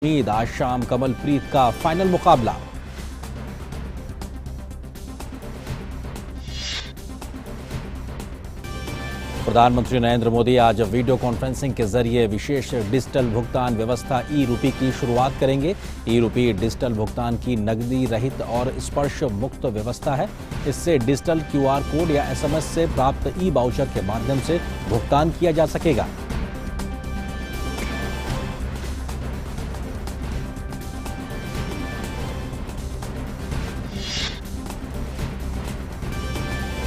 उम्मीद आज शाम कमलप्रीत का फाइनल मुकाबला। प्रधानमंत्री नरेंद्र मोदी आज वीडियो कॉन्फ्रेंसिंग के जरिए विशेष डिजिटल भुगतान व्यवस्था ई रूपी की शुरुआत करेंगे। ई रूपी डिजिटल भुगतान की नकदी रहित और स्पर्श मुक्त व्यवस्था है। इससे डिजिटल क्यूआर कोड या एसएमएस से प्राप्त ई वाउचर के माध्यम से भुगतान किया जा सकेगा।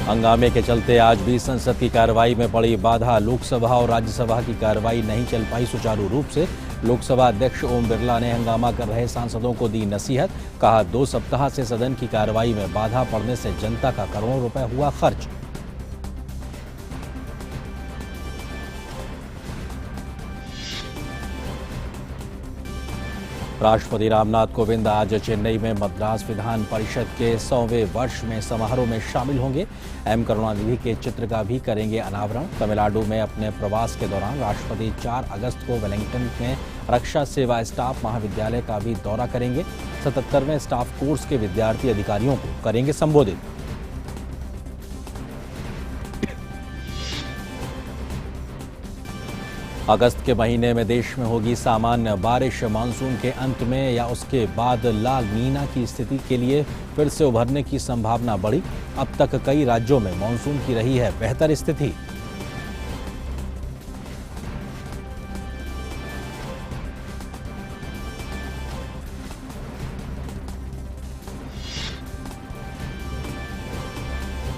हंगामे के चलते आज भी संसद की कार्रवाई में पड़ी बाधा। लोकसभा और राज्यसभा की कार्रवाई नहीं चल पाई सुचारू रूप से। लोकसभा अध्यक्ष ओम बिरला ने हंगामा कर रहे सांसदों को दी नसीहत। कहा, 2 सप्ताह से सदन की कार्रवाई में बाधा पड़ने से जनता का करोड़ों रुपए हुआ खर्च। राष्ट्रपति रामनाथ कोविंद आज चेन्नई में मद्रास विधान परिषद के 100वें वर्ष में समारोह में शामिल होंगे। एम करुणानिधि के चित्र का भी करेंगे अनावरण। तमिलनाडु में अपने प्रवास के दौरान राष्ट्रपति 4 अगस्त को वेलिंगटन में रक्षा सेवा स्टाफ महाविद्यालय का भी दौरा करेंगे। 77वें स्टाफ कोर्स के विद्यार्थी अधिकारियों को करेंगे संबोधित। अगस्त के महीने में देश में होगी सामान्य बारिश। मानसून के अंत में या उसके बाद ला नीना की स्थिति के लिए फिर से उभरने की संभावना बढ़ी। अब तक कई राज्यों में मानसून की रही है बेहतर स्थिति।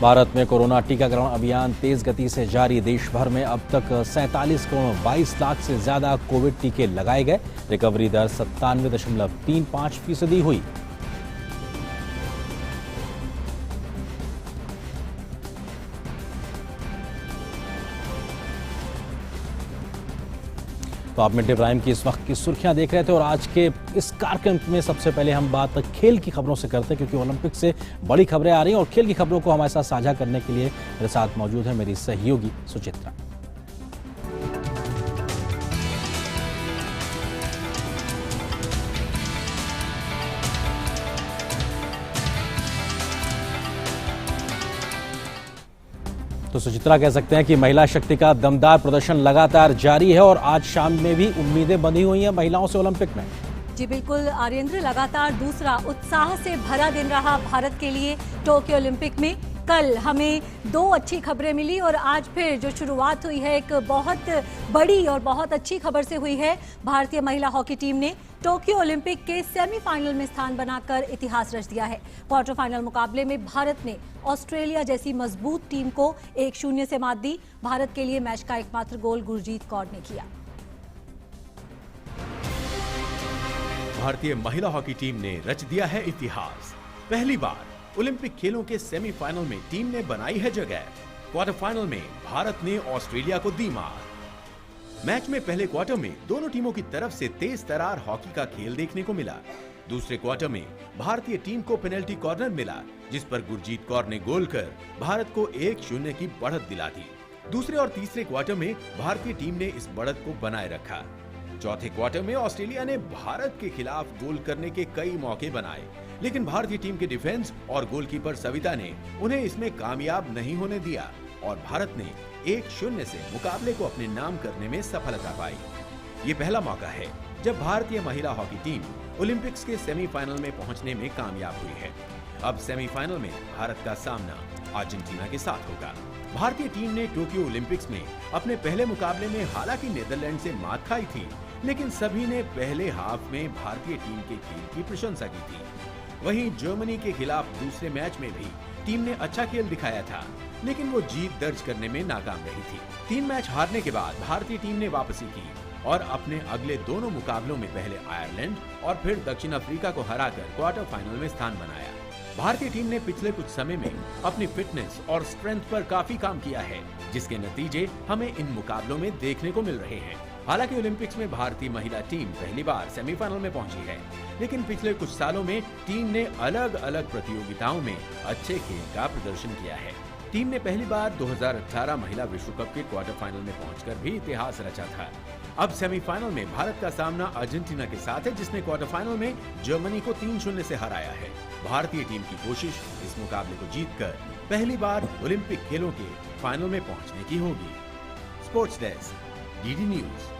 भारत में कोरोना टीकाकरण अभियान तेज गति से जारी। देश भर में अब तक 47 करोड़ 22 लाख से ज्यादा कोविड टीके लगाए गए। रिकवरी दर 97.35% हुई। तो आप मिड डे प्राइम की इस वक्त की सुर्खियां देख रहे थे और आज के इस कार्यक्रम में सबसे पहले हम बात खेल की खबरों से करते हैं, क्योंकि ओलंपिक से बड़ी खबरें आ रही हैं और खेल की खबरों को हमारे साथ साझा करने के लिए मेरे साथ मौजूद है मेरी सहयोगी सुचित्रा। तो सुचित्रा, कह सकते हैं कि महिला शक्ति का दमदार प्रदर्शन लगातार जारी है और आज शाम में भी उम्मीदें बंधी हुई हैं महिलाओं से ओलंपिक में। जी बिल्कुल आर्येंद्र, लगातार दूसरा उत्साह से भरा दिन रहा भारत के लिए टोक्यो ओलंपिक में। कल हमें 2 अच्छी खबरें मिली और आज फिर जो शुरुआत हुई है एक बहुत बड़ी और बहुत अच्छी खबर से हुई है। भारतीय महिला हॉकी टीम ने टोक्यो ओलंपिक के सेमीफाइनल में स्थान बनाकर इतिहास रच दिया है। क्वार्टर फाइनल मुकाबले में भारत ने ऑस्ट्रेलिया जैसी मजबूत टीम को 1-0 से मात दी। भारत के लिए मैच का एकमात्र गोल गुरजीत कौर ने किया। भारतीय महिला हॉकी टीम ने रच दिया है इतिहास। पहली बार ओलंपिक खेलों के सेमीफाइनल में टीम ने बनाई है जगह। क्वार्टर फाइनल में भारत ने ऑस्ट्रेलिया को दी मात। मैच में पहले क्वार्टर में दोनों टीमों की तरफ से तेज तरार हॉकी का खेल देखने को मिला। दूसरे क्वार्टर में भारतीय टीम को पेनल्टी कॉर्नर मिला, जिस पर गुरजीत कौर ने गोल कर भारत को 1-0 की बढ़त दिला दी। दूसरे और तीसरे क्वार्टर में भारतीय टीम ने इस बढ़त को बनाए रखा। चौथे क्वार्टर में ऑस्ट्रेलिया ने भारत के खिलाफ गोल करने के कई मौके बनाए, लेकिन भारतीय टीम के डिफेंस और गोलकीपर सविता ने उन्हें इसमें कामयाब नहीं होने दिया और भारत ने 1-0 से मुकाबले को अपने नाम करने में सफलता पाई। ये पहला मौका है जब भारतीय महिला हॉकी टीम ओलंपिक्स के सेमीफाइनल में पहुंचने में कामयाब हुई है। अब सेमीफाइनल में भारत का सामना अर्जेंटीना के साथ होगा। भारतीय टीम ने टोक्यो ओलंपिक्स में अपने पहले मुकाबले में हालांकि नीदरलैंड से मात खाई थी, लेकिन सभी ने पहले हाफ में भारतीय टीम के खेल की प्रशंसा की थी। वहीं जर्मनी के खिलाफ दूसरे मैच में भी टीम ने अच्छा खेल दिखाया था, लेकिन वो जीत दर्ज करने में नाकाम रही थी। 3 मैच हारने के बाद भारतीय टीम ने वापसी की और अपने अगले दोनों मुकाबलों में पहले आयरलैंड और फिर दक्षिण अफ्रीका को हराकर क्वार्टर फाइनल में स्थान बनाया। भारतीय टीम ने पिछले कुछ समय में अपनी फिटनेस और स्ट्रेंथ पर काफी काम किया है, जिसके नतीजे हमें इन मुकाबलों में देखने को मिल रहे हैं। हालांकि ओलंपिक्स में भारतीय महिला टीम पहली बार सेमीफाइनल में पहुंची है, लेकिन पिछले कुछ सालों में टीम ने अलग अलग प्रतियोगिताओं में अच्छे खेल का प्रदर्शन किया है। टीम ने पहली बार 2018 महिला विश्व कप के क्वार्टर फाइनल में पहुंचकर भी इतिहास रचा था। अब सेमीफाइनल में भारत का सामना अर्जेंटीना के साथ है, जिसने क्वार्टर फाइनल में जर्मनी को 3-0 से हराया है। भारतीय टीम की कोशिश इस मुकाबले को जीतकर पहली बार ओलंपिक खेलों के फाइनल में पहुंचने की होगी। Sports desk, DD news.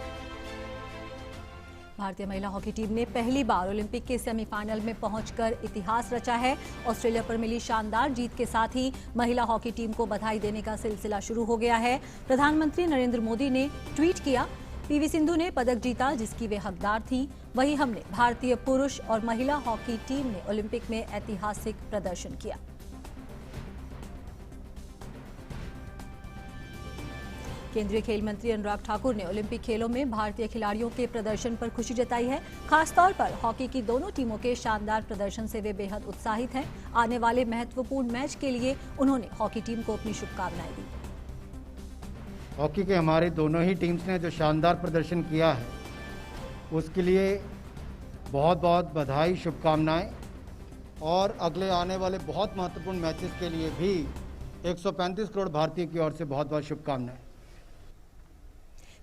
भारतीय महिला हॉकी टीम ने पहली बार ओलंपिक के सेमीफाइनल में पहुंचकर इतिहास रचा है। ऑस्ट्रेलिया पर मिली शानदार जीत के साथ ही महिला हॉकी टीम को बधाई देने का सिलसिला शुरू हो गया है। प्रधानमंत्री नरेंद्र मोदी ने ट्वीट किया, पीवी सिंधु ने पदक जीता जिसकी वे हकदार थीं। वहीं हमने भारतीय पुरुष और महिला हॉकी टीम ने ओलंपिक में ऐतिहासिक प्रदर्शन किया। केंद्रीय खेल मंत्री अनुराग ठाकुर ने ओलंपिक खेलों में भारतीय खिलाड़ियों के प्रदर्शन पर खुशी जताई है। खासतौर पर हॉकी की दोनों टीमों के शानदार प्रदर्शन से वे बेहद उत्साहित हैं। आने वाले महत्वपूर्ण मैच के लिए उन्होंने हॉकी टीम को अपनी शुभकामनाएं दी। हॉकी के हमारे दोनों ही टीम्स ने जो शानदार प्रदर्शन किया है उसके लिए बहुत बहुत बधाई, शुभकामनाएं। और अगले आने वाले बहुत महत्वपूर्ण मैचेस के लिए भी 135 करोड़ भारतीय की ओर से बहुत बहुत शुभकामनाएं।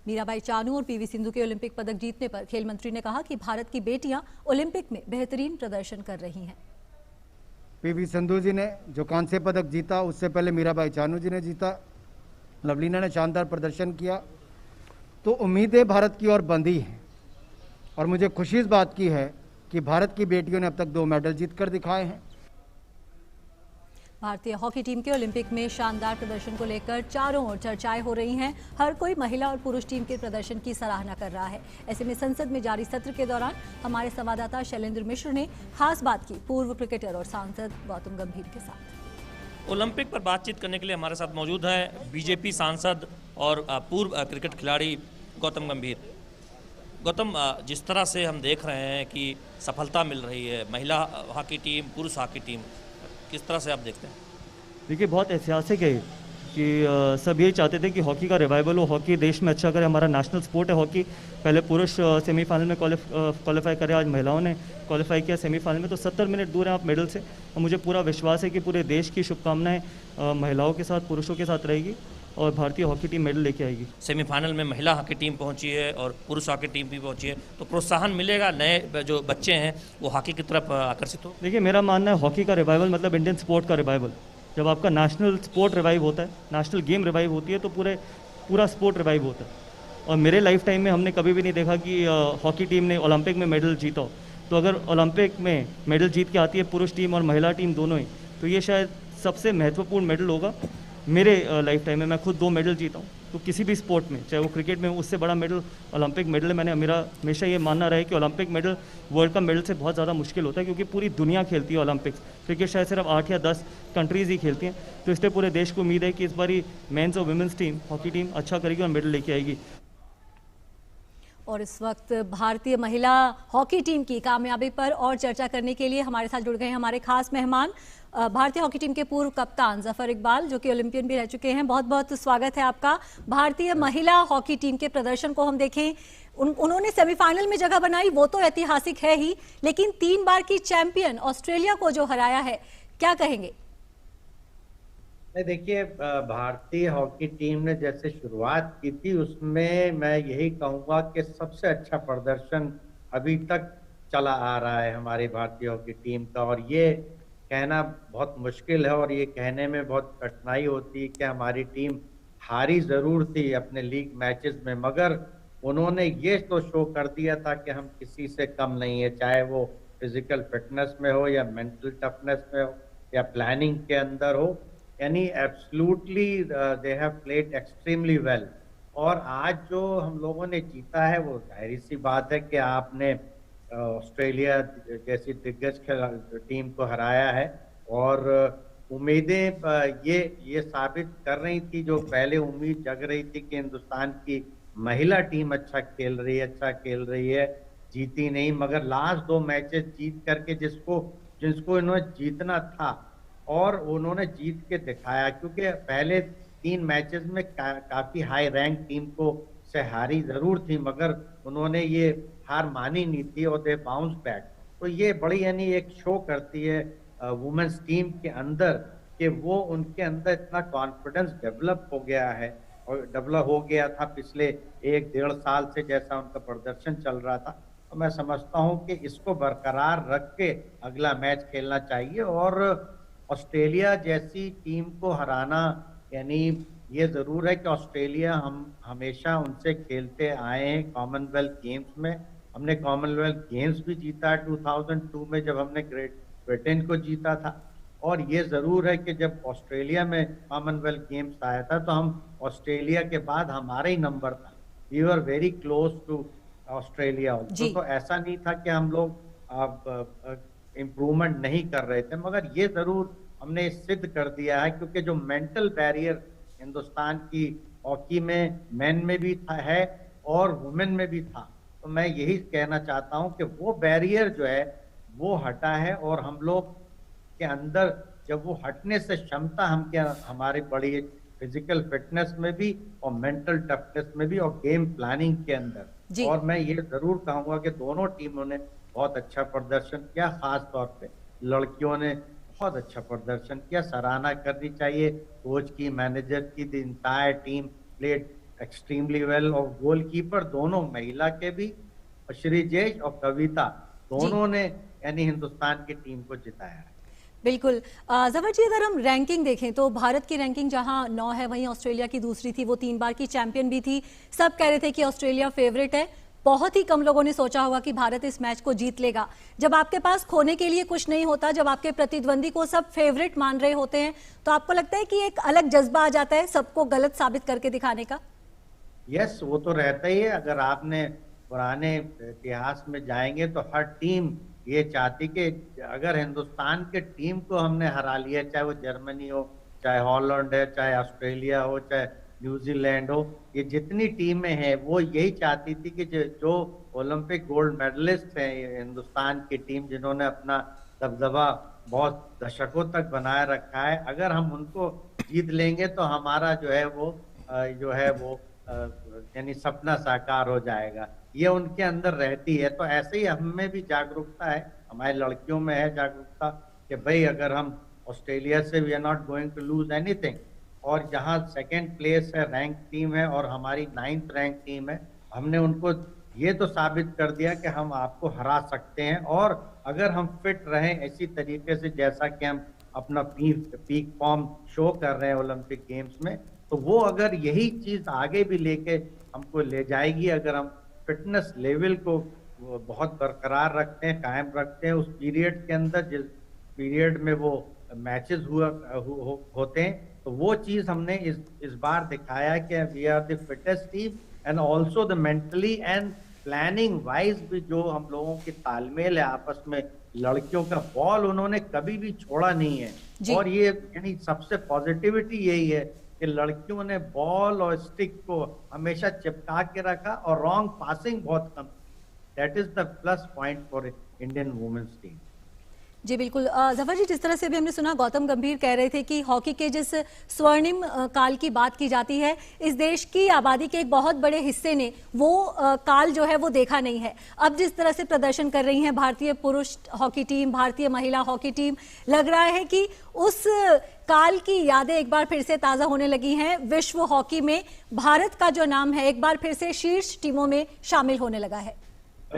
मीराबाई चानू और पीवी सिंधु के ओलंपिक पदक जीतने पर खेल मंत्री ने कहा कि भारत की बेटियां ओलंपिक में बेहतरीन प्रदर्शन कर रही हैं। पीवी सिंधु जी ने जो कांस्य पदक जीता, उससे पहले मीराबाई चानू जी ने जीता। लवलीना ने शानदार प्रदर्शन किया। तो उम्मीदें भारत की ओर बंधी हैं और मुझे खुशी इस बात की है कि भारत की बेटियों ने अब तक 2 मेडल जीतकर दिखाए हैं। भारतीय हॉकी टीम के ओलंपिक में शानदार प्रदर्शन को लेकर चारों ओर चर्चाएं हो रही हैं। हर कोई महिला और पुरुष टीम के प्रदर्शन की सराहना कर रहा है। ऐसे में संसद में जारी सत्र के दौरान हमारे संवाददाता शैलेंद्र मिश्र ने खास बात की पूर्व क्रिकेटर और सांसद गौतम गंभीर के साथ। ओलंपिक पर बातचीत करने के लिए हमारे साथ मौजूद है बीजेपी सांसद और पूर्व क्रिकेट खिलाड़ी गौतम गंभीर। गौतम, जिस तरह से हम देख रहे हैं कि सफलता मिल रही है महिला हॉकी टीम, पुरुष हॉकी टीम, किस तरह से आप देखते हैं? देखिए, बहुत ऐतिहासिक है कि सब ये चाहते थे कि हॉकी का रिवाइवल हो, हॉकी देश में अच्छा करे। हमारा नेशनल स्पोर्ट है हॉकी। पहले पुरुष सेमीफाइनल में क्वालिफाई करे, आज महिलाओं ने क्वालिफाई किया सेमीफाइनल में। तो 70 मिनट दूर हैं आप मेडल से। और मुझे पूरा विश्वास है कि पूरे देश की शुभकामनाएं महिलाओं के साथ, पुरुषों के साथ रहेगी और भारतीय हॉकी टीम मेडल लेके आएगी। सेमीफाइनल में महिला हॉकी टीम पहुंची है और पुरुष हॉकी टीम भी पहुंची है, तो प्रोत्साहन मिलेगा, नए जो बच्चे हैं वो हॉकी की तरफ आकर्षित हो। देखिए, मेरा मानना है हॉकी का रिवाइवल मतलब इंडियन स्पोर्ट का रिवाइवल। जब आपका नेशनल स्पोर्ट रिवाइव होता है, नेशनल गेम रिवाइव होती है, तो पूरा स्पोर्ट रिवाइव होता है। और मेरे लाइफ टाइम में हमने कभी भी नहीं देखा कि हॉकी टीम ने ओलंपिक में मेडल जीता हो। तो अगर ओलंपिक में मेडल जीत के आती है पुरुष टीम और महिला टीम दोनों ही, तो ये शायद सबसे महत्वपूर्ण मेडल होगा मेरे लाइफ टाइम में। मैं खुद 2 मेडल जीता हूँ, तो किसी भी स्पोर्ट में, चाहे वो क्रिकेट में, उससे बड़ा मेडल ओलंपिक मेडल है। मेरा हमेशा ये मानना रहा है कि Olympic medal world cup medal से बहुत ज़्यादा मुश्किल होता है, क्योंकि पूरी दुनिया खेलती है ओलंपिक्स। क्रिकेट शायद सिर्फ 8 या 10 कंट्रीज़ ही खेलती हैं। तो इसलिए पूरे देश को उम्मीद है कि इस बारी मेंस और वुमेंस टीम, हॉकी टीम अच्छा करेगी और मेडल लेके आएगी। और इस वक्त भारतीय महिला हॉकी टीम की कामयाबी पर और चर्चा करने के लिए हमारे साथ जुड़ गए हैं हमारे खास मेहमान, भारतीय हॉकी टीम के पूर्व कप्तान जफर इकबाल, जो कि ओलंपियन भी रह चुके हैं। बहुत बहुत स्वागत है आपका। भारतीय महिला हॉकी टीम के प्रदर्शन को हम देखें, उन्होंने सेमीफाइनल में जगह बनाई, वो तो ऐतिहासिक है ही, लेकिन 3 बार की चैंपियन ऑस्ट्रेलिया को जो हराया है, क्या कहेंगे? देखिए, भारतीय हॉकी टीम ने जैसे शुरुआत की थी उसमें मैं यही कहूँगा कि सबसे अच्छा प्रदर्शन अभी तक चला आ रहा है हमारी भारतीय हॉकी टीम का। और ये कहना बहुत मुश्किल है और ये कहने में बहुत कठिनाई होती है कि हमारी टीम हारी ज़रूर थी अपने लीग मैचेस में, मगर उन्होंने ये तो शो कर दिया था कि हम किसी से कम नहीं है, चाहे वो फिजिकल फिटनेस में हो या मेंटल टफनेस में हो या प्लानिंग के अंदर हो। यानी absolutely they have played extremely well. और आज जो हम लोगों ने जीता है वो जाहिर सी बात है कि आपने ऑस्ट्रेलिया जैसी दिग्गज टीम को हराया है। और उम्मीदें ये साबित कर रही थी, जो पहले उम्मीद जग रही थी कि हिंदुस्तान की महिला टीम अच्छा खेल रही है, जीती नहीं, मगर लास्ट 2 मैचेस जीत करके जिसको इन्होंने जीतना था और उन्होंने जीत के दिखाया। क्योंकि पहले 3 मैचेस में काफी हाई रैंक टीम को से हारी जरूर थी, मगर उन्होंने ये हार मानी नहीं थी और दे बाउंस बैक। तो ये बड़ी यानी एक शो करती है वुमेन्स टीम के अंदर कि वो उनके अंदर इतना कॉन्फिडेंस डेवलप हो गया है डेवलप हो गया था पिछले 1-1.5 साल से, जैसा उनका प्रदर्शन चल रहा था। तो मैं समझता हूं कि इसको बरकरार रख के अगला मैच खेलना चाहिए और ऑस्ट्रेलिया जैसी टीम को हराना, यानी ये जरूर है कि ऑस्ट्रेलिया हम हमेशा उनसे खेलते आए हैं कॉमनवेल्थ गेम्स में। हमने कॉमनवेल्थ गेम्स भी जीता 2002 में जब हमने ग्रेट ब्रिटेन को जीता था। और ये जरूर है कि जब ऑस्ट्रेलिया में कॉमनवेल्थ गेम्स आया था तो हम ऑस्ट्रेलिया के बाद हमारा ही नंबर था, we were very close to Australia. तो ऐसा नहीं था कि हम लोग इम्प्रूवमेंट नहीं कर रहे थे, मगर ये जरूर हमने सिद्ध कर दिया है, क्योंकि जो मेंटल बैरियर हिंदुस्तान की हॉकी में मेन में भी था है और वुमेन में भी था। तो मैं यही कहना चाहता हूं कि वो बैरियर जो है वो हटा है और हम लोग के अंदर जब वो हटने से क्षमता हमारी बड़ी फिजिकल फिटनेस में भी और मेंटल टफनेस में भी और गेम प्लानिंग के अंदर। और मैं ये जरूर कहूंगा कि दोनों टीमों ने बहुत अच्छा प्रदर्शन किया, खास तौर पे लड़कियों ने बहुत अच्छा प्रदर्शन किया, सराहना करनी चाहिए कोच की, मैनेजर की। The entire team played extremely well और गोलकीपर दोनों, महिला के भी, श्रीजेश और कविता दोनों ने यानी हिंदुस्तान की टीम को जिताया है। बिल्कुल। जफर जी, अगर हम रैंकिंग देखें तो भारत की रैंकिंग जहां 9 है, वहीं ऑस्ट्रेलिया की दूसरी थी, वो 3 बार की चैंपियन भी थी। सब कह रहे थे कि ऑस्ट्रेलिया फेवरेट है। बहुत ही कम लोगों ने सोचा होगा कि भारत इस मैच को जीत लेगा। जब आपके पास खोने के लिए कुछ नहीं होता, जब आपके प्रतिद्वंदी को सब फेवरेट मान रहे होते हैं, तो आपको लगता है कि एक अलग जज्बा आ जाता है सबको गलत साबित करके दिखाने का? यस, वो तो रहता ही है। अगर आपने पुराने इतिहास में जाएंगे तो हर टीम ये चाहती कि अगर हिंदुस्तान के टीम को हमने हरा लिया, चाहे वो जर्मनी हो, चाहे हॉलैंड है, चाहे ऑस्ट्रेलिया हो, चाहे न्यूजीलैंड हो, ये जितनी टीमें हैं वो यही चाहती थी कि जो ओलंपिक गोल्ड मेडलिस्ट हैं हिंदुस्तान की टीम, जिन्होंने अपना दबदबा बहुत दशकों तक बनाए रखा है, अगर हम उनको जीत लेंगे तो हमारा जो है वो यानी सपना साकार हो जाएगा। ये उनके अंदर रहती है। तो ऐसे ही हमें भी जागरूकता है, हमारी लड़कियों में है जागरूकता कि भाई अगर हम ऑस्ट्रेलिया से we are not going to lose anything. और जहां सेकंड प्लेस है, रैंक टीम है और हमारी 9th रैंक टीम है, हमने उनको ये तो साबित कर दिया कि हम आपको हरा सकते हैं। और अगर हम फिट रहें इसी तरीके से जैसा कि हम अपना पीक फॉर्म शो कर रहे हैं ओलंपिक गेम्स में, तो वो अगर यही चीज आगे भी लेके हमको ले जाएगी, अगर हम फिटनेस लेवल को बहुत बरकरार रखते हैं, कायम रखते हैं उस पीरियड के अंदर जिस पीरियड में वो मैचेस होते हैं, तो वो चीज हमने इस बार दिखाया कि we are the fittest team and also the mentally and planning wise भी जो हम लोगों की तालमेल है आपस में। लड़कियों का बॉल उन्होंने कभी भी छोड़ा नहीं है और ये यानी सबसे पॉजिटिविटी यही है कि लड़कियों ने बॉल और स्टिक को हमेशा चिपका के रखा और रॉन्ग पासिंग बहुत कम। That is the plus point for Indian women's team. जी बिल्कुल। जफर जी, जिस तरह से भी हमने सुना, गौतम गंभीर कह रहे थे कि हॉकी के जिस स्वर्णिम काल की बात की जाती है, इस देश की आबादी के एक बहुत बड़े हिस्से ने वो काल जो है वो देखा नहीं है। अब जिस तरह से प्रदर्शन कर रही हैं भारतीय पुरुष हॉकी टीम, भारतीय महिला हॉकी टीम, लग रहा है कि उस काल की यादें एक बार फिर से ताज़ा होने लगी हैं। विश्व हॉकी में भारत का जो नाम है एक बार फिर से शीर्ष टीमों में शामिल होने लगा है।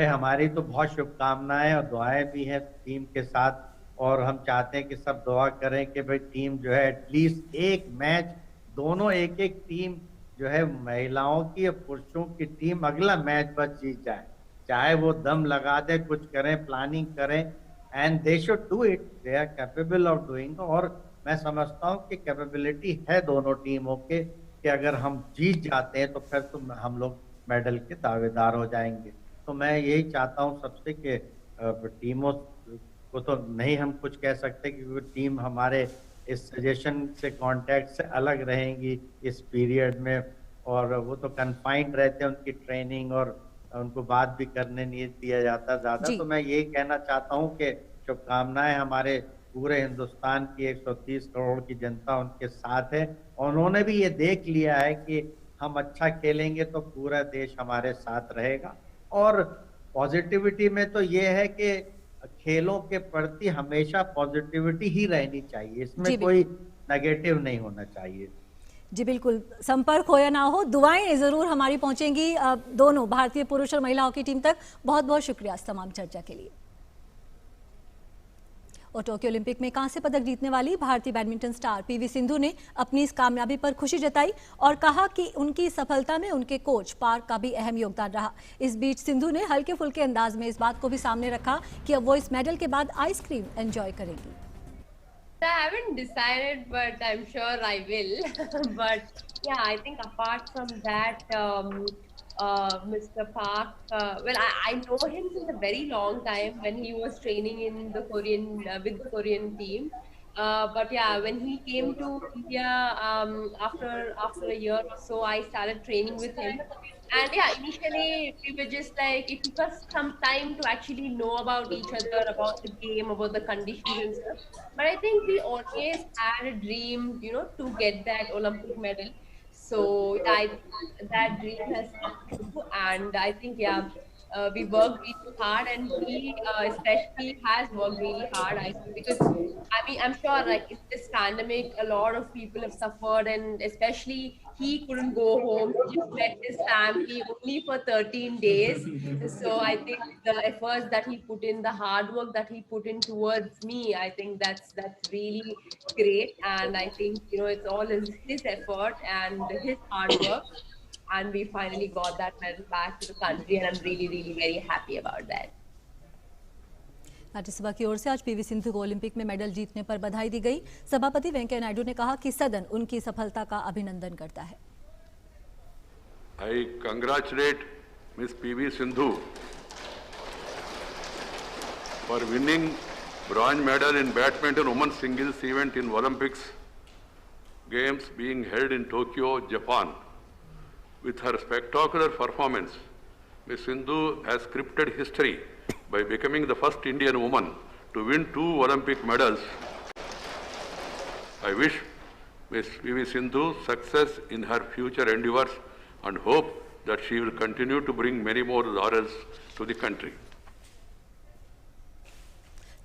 हमारी तो बहुत शुभकामनाएं और दुआएं भी हैं टीम के साथ, और हम चाहते हैं कि सब दुआ करें कि भाई टीम जो है एटलीस्ट एक मैच, दोनों एक टीम जो है महिलाओं की और पुरुषों की टीम अगला मैच बस जीत जाए, चाहे वो दम लगा दे, कुछ करें, प्लानिंग करें, and they should do it, they are capable of doing. और मैं समझता हूँ कि कैपेबिलिटी है दोनों टीमों के कि अगर हम जीत जाते हैं तो फिर तो हम लोग मेडल के दावेदार हो जाएंगे। तो मैं यही चाहता हूँ सबसे कि टीमों को तो नहीं हम कुछ कह सकते क्योंकि टीम हमारे इस सजेशन से कांटेक्ट से अलग रहेंगी इस पीरियड में, और वो तो कन्फाइंड रहते हैं, उनकी ट्रेनिंग और उनको बात भी करने नहीं दिया जाता ज़्यादा। तो मैं यही कहना चाहता हूँ कि शुभकामनाएं हमारे पूरे हिंदुस्तान की 130 करोड़ की जनता उनके साथ है, और उन्होंने भी ये देख लिया है कि हम अच्छा खेलेंगे तो पूरा देश हमारे साथ रहेगा। और पॉजिटिविटी में तो ये है कि खेलों के प्रति हमेशा पॉजिटिविटी ही रहनी चाहिए, इसमें कोई नेगेटिव नहीं होना चाहिए। जी बिल्कुल, संपर्क हो या ना हो, दुआएं जरूर हमारी पहुंचेंगी दोनों भारतीय पुरुष और महिला हॉकी टीम तक। बहुत बहुत शुक्रिया इस तमाम चर्चा के लिए। और टोक्यो ओलंपिक में कांस्य पदक जीतने वाली भारतीय बैडमिंटन स्टार पीवी सिंधु ने अपनी इस कामयाबी पर खुशी जताई और कहा कि उनकी सफलता में उनके कोच पार्क का भी अहम योगदान रहा। इस बीच सिंधु ने हल्के फुल्के अंदाज में इस बात को भी सामने रखा कि अब वो इस मेडल के बाद आइसक्रीम एंजॉय करेंगी। I haven't decided, but I'm sure I will. But yeah, I think apart from that, Mr. Park, well, I know him since a very long time when he was training in the Korean with the Korean team. But yeah, when he came to India after a year or so, I started training with him. And yeah, initially we were just like, it took us some time to actually know about each other, about the game, about the conditions and stuff. But I think we always had a dream, you know, to get that Olympic medal. So that dream has come true, and I think we worked really hard, and he especially has worked really hard. I think because I'm sure like in this pandemic, a lot of people have suffered, and especially he couldn't go home. He just met his family only for 13 days. So I think the efforts that he put in, the hard work that he put in towards me, I think that's really great. And I think, you know, it's all his effort and his hard work. And we finally got that medal back to the country, and I'm really very happy about that. Rajya Sabha की ओर से आज PV Sindhu को Olympic में medal जीतने पर बधाई दी गई। सभापति वेंकैया नायडू ने कहा कि सदन उनकी सफलता का अभिनंदन करता है। I congratulate Ms. PV Sindhu for winning bronze medal in badminton women's singles event in Olympics Games being held in Tokyo, Japan. With her spectacular performance, Ms. Sindhu has scripted history by becoming the first Indian woman to win 2 Olympic medals. I wish Ms. PV Sindhu success in her future endeavors and hope that she will continue to bring many more laurels to the country.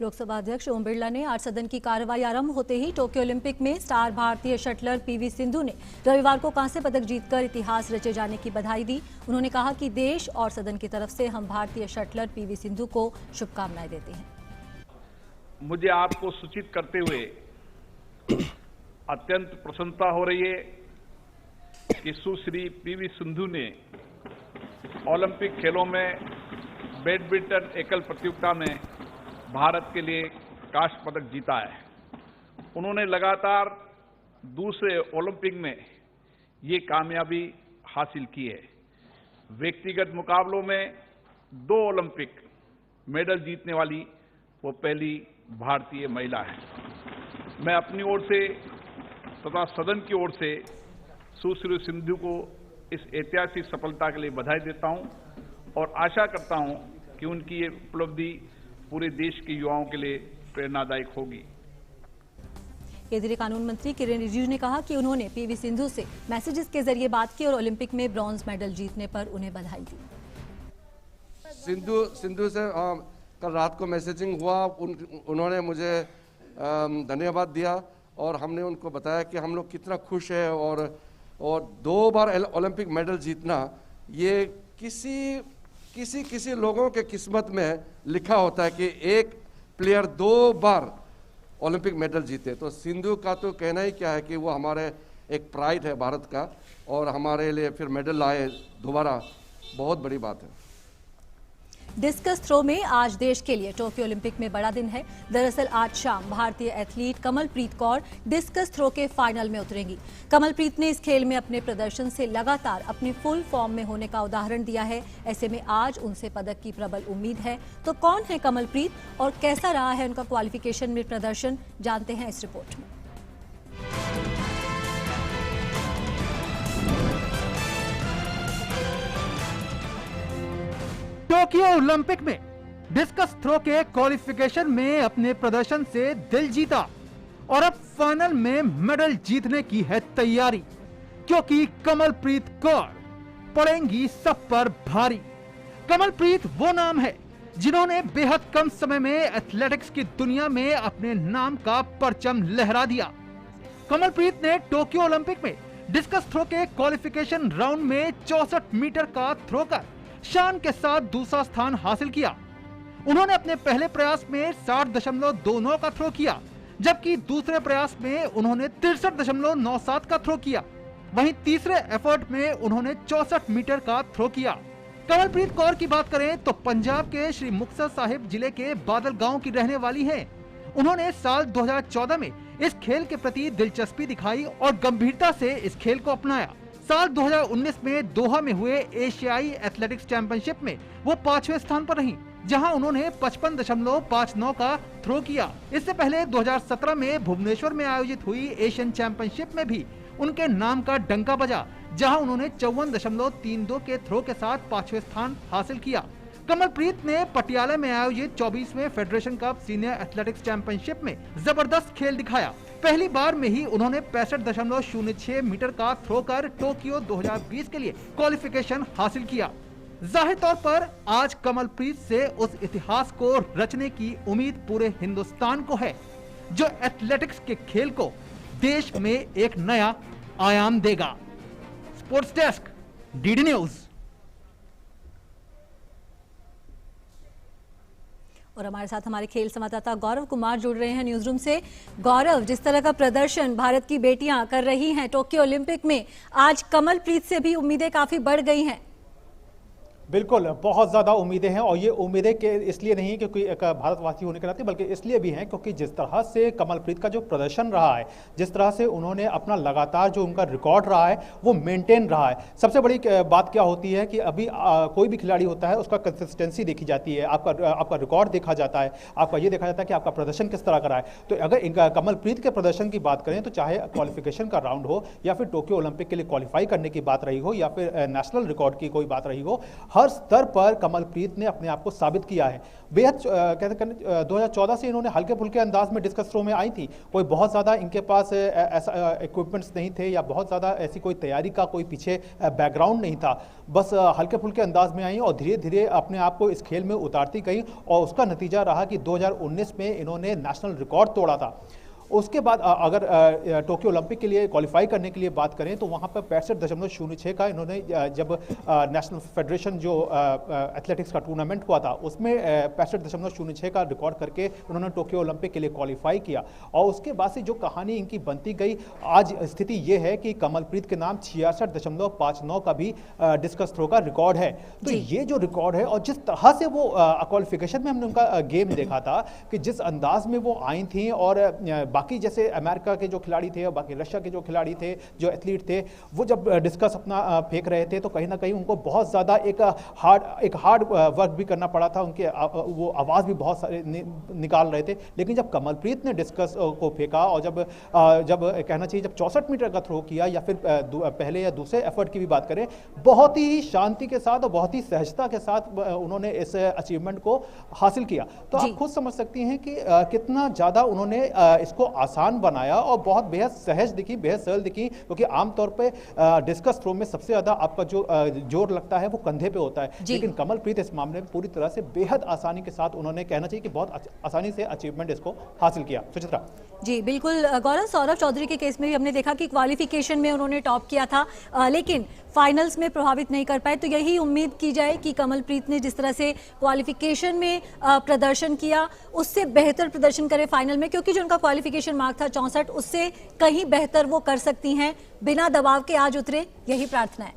Lok Sabha अध्यक्ष ओम बिरला ने आज सदन की कार्रवाई आरंभ होते ही Tokyo Olympic में star भारतीय शटलर पीवी सिंधु ने रविवार को कांस्य पदक जीतकर इतिहास रचे जाने की बधाई दी। उन्होंने कहा कि देश और सदन की तरफ से हम भारतीय शटलर पीवी सिंधु को शुभकामनाएं देते हैं। मुझे आपको सूचित करते हुए अत्यंत प्रसन्नता हो रही है कि सुश्री पीवी सिंधु ने ओलंपिक खेलों में बैडमिंटन एकल प्रतियोगिता में भारत के लिए कांस्य पदक जीता है। उन्होंने लगातार दूसरे ओलंपिक में ये कामयाबी हासिल की है। व्यक्तिगत मुकाबलों में 2 ओलंपिक मेडल जीतने वाली वो पहली भारतीय महिला है। मैं अपनी ओर से तथा सदन की ओर से सुश्री सिंधु को इस ऐतिहासिक सफलता के लिए बधाई देता हूं और आशा करता हूं कि उनकी ये उपलब्धि पूरे देश के युवाओं के लिए प्रेरणादायक होगी। केंद्रीय कानून मंत्री किरेन रिजिजू ने कहा कि उन्होंने पीवी सिंधु से मैसेजेस के जरिए बात की और ओलंपिक में ब्रॉन्ज मेडल जीतने पर उन्हें बधाई दी। सिंधु से कल रात को मैसेजिंग हुआ, उन्होंने मुझे धन्यवाद दिया और हमने उनको बताया कि हम लोग कितना खुश है और 2 बार ओलंपिक मेडल जीतना ये किसी लोगों के किस्मत में लिखा होता है कि एक प्लेयर 2 बार ओलंपिक मेडल जीते। तो सिंधु का तो कहना ही क्या है कि वो हमारे एक प्राइड है भारत का और हमारे लिए फिर मेडल लाए दोबारा, बहुत बड़ी बात है। डिस्कस थ्रो में आज देश के लिए टोक्यो ओलंपिक में बड़ा दिन है। दरअसल आज शाम भारतीय athlete Kamalpreet Kaur discus throw के फाइनल में उतरेंगी। कमलप्रीत ने इस खेल में अपने प्रदर्शन से लगातार अपनी फुल फॉर्म में होने का उदाहरण दिया है। ऐसे में आज उनसे पदक की प्रबल उम्मीद है। तो कौन है कमलप्रीत और कैसा रहा है उनका क्वालिफिकेशन में प्रदर्शन, जानते हैं इस रिपोर्ट में। टोक्यो ओलंपिक में डिस्कस थ्रो के क्वालिफिकेशन में अपने प्रदर्शन से दिल जीता और अब फाइनल में मेडल जीतने की है तैयारी, क्योंकि कमलप्रीत कौर पड़ेंगी सब पर भारी। कमलप्रीत वो नाम है जिन्होंने बेहद कम समय में एथलेटिक्स की दुनिया में अपने नाम का परचम लहरा दिया। कमलप्रीत ने टोक्यो ओलंपिक में डिस्कस थ्रो के क्वालिफिकेशन राउंड में 64 मीटर का थ्रो कर शान के साथ दूसरा स्थान हासिल किया। उन्होंने अपने पहले प्रयास में 60.29 का थ्रो किया, जबकि दूसरे प्रयास में उन्होंने 63.97 का थ्रो किया। वहीं तीसरे एफर्ट में उन्होंने 64 मीटर का थ्रो किया। कमलप्रीत कौर की बात करें तो पंजाब के श्री मुक्तसर साहिब जिले के बादल गांव की रहने वाली हैं। उन्होंने साल 2014 में इस खेल के प्रति दिलचस्पी दिखाई और गंभीरता से इस खेल को अपनाया। साल 2019 में दोहा में हुए एशियाई एथलेटिक्स चैंपियनशिप में वो 5वें स्थान पर रहीं, जहां उन्होंने 55.59 का थ्रो किया। इससे पहले 2017 में भुवनेश्वर में आयोजित हुई एशियन चैंपियनशिप में भी उनके नाम का डंका बजा, जहां उन्होंने 54.32 के थ्रो के साथ 5वें स्थान हासिल किया। कमलप्रीत ने पटियाला में आयोजित 24वें federation cup senior athletics championship में जबरदस्त खेल दिखाया। पहली बार में ही उन्होंने 65.06 मीटर का थ्रो कर टोक्यो 2020 के लिए क्वालिफिकेशन हासिल किया। जाहिर तौर पर आज कमलप्रीत से उस इतिहास को रचने की उम्मीद पूरे हिंदुस्तान को है, जो एथलेटिक्स के खेल को देश में एक नया आयाम देगा। Sports desk, DD news. और हमारे साथ हमारे खेल संवाददाता गौरव कुमार जुड़ रहे हैं न्यूज रूम से। गौरव, जिस तरह का प्रदर्शन भारत की बेटियां कर रही हैं टोक्यो ओलंपिक में, आज कमलप्रीत से भी उम्मीदें काफी बढ़ गई हैं। बिल्कुल, बहुत ज़्यादा उम्मीदें हैं, और ये उम्मीदें के इसलिए नहीं है क्योंकि एक भारतवासी होने के नाते, बल्कि इसलिए भी हैं क्योंकि जिस तरह से कमलप्रीत का जो प्रदर्शन रहा है, जिस तरह से उन्होंने अपना लगातार जो उनका रिकॉर्ड रहा है वो मेंटेन रहा है। सबसे बड़ी बात क्या होती है कि अभी कोई भी खिलाड़ी होता है उसका कंसिस्टेंसी देखी जाती है, आपका रिकॉर्ड देखा जाता है, आपका ये देखा जाता है कि आपका प्रदर्शन किस तरह का रहा है। तो अगर कमलप्रीत के प्रदर्शन की बात करें तो चाहे क्वालिफिकेशन का राउंड हो या फिर टोक्यो ओलंपिक के लिए क्वालिफाई करने की बात रही हो या फिर नेशनल रिकॉर्ड की कोई बात रही हो, हर स्तर पर कमलप्रीत ने अपने आप को साबित किया है। बेहद 2014 से इन्होंने हल्के फुल्के अंदाज में डिस्कस थ्रो में आई थी। कोई बहुत ज़्यादा इनके पास ऐसा इक्विपमेंट्स नहीं थे या बहुत ज़्यादा ऐसी कोई तैयारी का कोई पीछे बैकग्राउंड नहीं था। बस हल्के फुल्के अंदाज में आई और धीरे धीरे अपने आप को इस खेल में उतारती गई, और उसका नतीजा रहा कि 2019 में इन्होंने नेशनल रिकॉर्ड तोड़ा था। उसके बाद अगर टोक्यो ओलंपिक के लिए क्वालिफाई करने के लिए बात करें तो वहाँ पर 65.06 का इन्होंने जब नेशनल फेडरेशन जो एथलेटिक्स का टूर्नामेंट हुआ था उसमें 65.06 का रिकॉर्ड करके उन्होंने टोक्यो ओलंपिक के लिए क्वालिफाई किया। और उसके बाद से जो कहानी इनकी बनती गई, आज स्थिति ये है कि कमलप्रीत के नाम 66.59 का भी डिस्कस थ्रो का रिकॉर्ड है। तो ये जो रिकॉर्ड है, और जिस तरह से वो क्वालिफिकेशन में हमने उनका गेम देखा था कि जिस अंदाज में वो आई थी, और बाकी जैसे अमेरिका के जो खिलाड़ी थे और बाकी रशिया के जो खिलाड़ी थे, जो एथलीट थे, वो जब डिस्कस अपना फेंक रहे थे तो कहीं ना कहीं उनको बहुत ज़्यादा एक हार्ड वर्क भी करना पड़ा था। उनके वो आवाज़ भी बहुत सारे निकाल रहे थे। लेकिन जब कमलप्रीत ने डिस्कस को फेंका और जब कहना चाहिए जब 64 मीटर का थ्रो किया या फिर पहले या दूसरे एफर्ट की भी बात करें, बहुत ही शांति के साथ और बहुत ही सहजता के साथ उन्होंने इस अचीवमेंट को हासिल किया। तो आप खुद समझ सकती हैं कि कितना ज़्यादा उन्होंने इसको आसान बनाया और बहुत बेहद सहज दिखी, बेहद सरल दिखी, क्योंकि आमतौर पे डिस्कस थ्रो में सबसे ज्यादा आपका जो जोर लगता है वो कंधे पे होता है, लेकिन कमलप्रीत इस मामले में पूरी तरह से बेहद आसानी के साथ उन्होंने कहना चाहिए कि बहुत आसानी से अचीवमेंट इसको हासिल किया। सुचित्रा जी बिल्कुल। गौरव, सौरभ चौधरी के केस में भी हमने देखा कि क्वालिफिकेशन में उन्होंने टॉप किया था, लेकिन फाइनल्स में प्रभावित नहीं कर पाए। तो यही उम्मीद की जाए कि कमलप्रीत ने जिस तरह से क्वालिफिकेशन में प्रदर्शन किया उससे बेहतर प्रदर्शन करे फाइनल में, क्योंकि जो उनका क्वालिफिकेशन मार्क था 64, उससे कहीं बेहतर वो कर सकती हैं। बिना दबाव के आज उतरे, यही प्रार्थना है।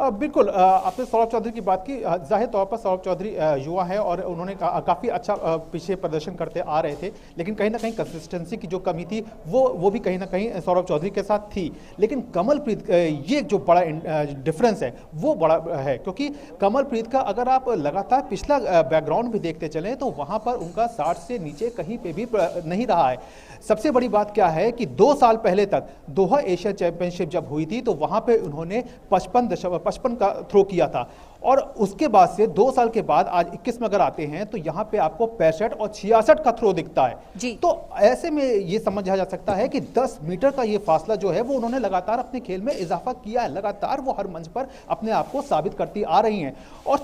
बिल्कुल, आपने सौरभ चौधरी की बात की। जाहिर तौर पर सौरभ चौधरी युवा है और उन्होंने काफ़ी अच्छा पीछे प्रदर्शन करते आ रहे थे, लेकिन कहीं ना कहीं कंसिस्टेंसी की जो कमी थी वो भी कहीं ना कहीं सौरभ चौधरी के साथ थी। लेकिन कमलप्रीत, ये जो बड़ा डिफरेंस है वो बड़ा है, क्योंकि कमलप्रीत का अगर आप लगातार पिछला बैकग्राउंड भी देखते चलें तो वहाँ पर उनका 60 से नीचे कहीं पर भी नहीं रहा है। सबसे बड़ी बात क्या है कि 2 साल पहले तक दोहा एशिया चैंपियनशिप जब हुई थी तो वहाँ पर उन्होंने 55 का थ्रो किया था, और उसके बाद से 2 साल के बाद आज 21 में अगर आते हैं तो यहाँ पे आपको 65 और 66 का थ्रो दिखता है जी। तो ऐसे में ये समझा जा सकता है कि 10 मीटर का ये फासला जो है वो उन्होंने लगातार अपने खेल में इजाफा किया है, लगातार वो हर मंच पर अपने आप को साबित करती आ रही हैं। और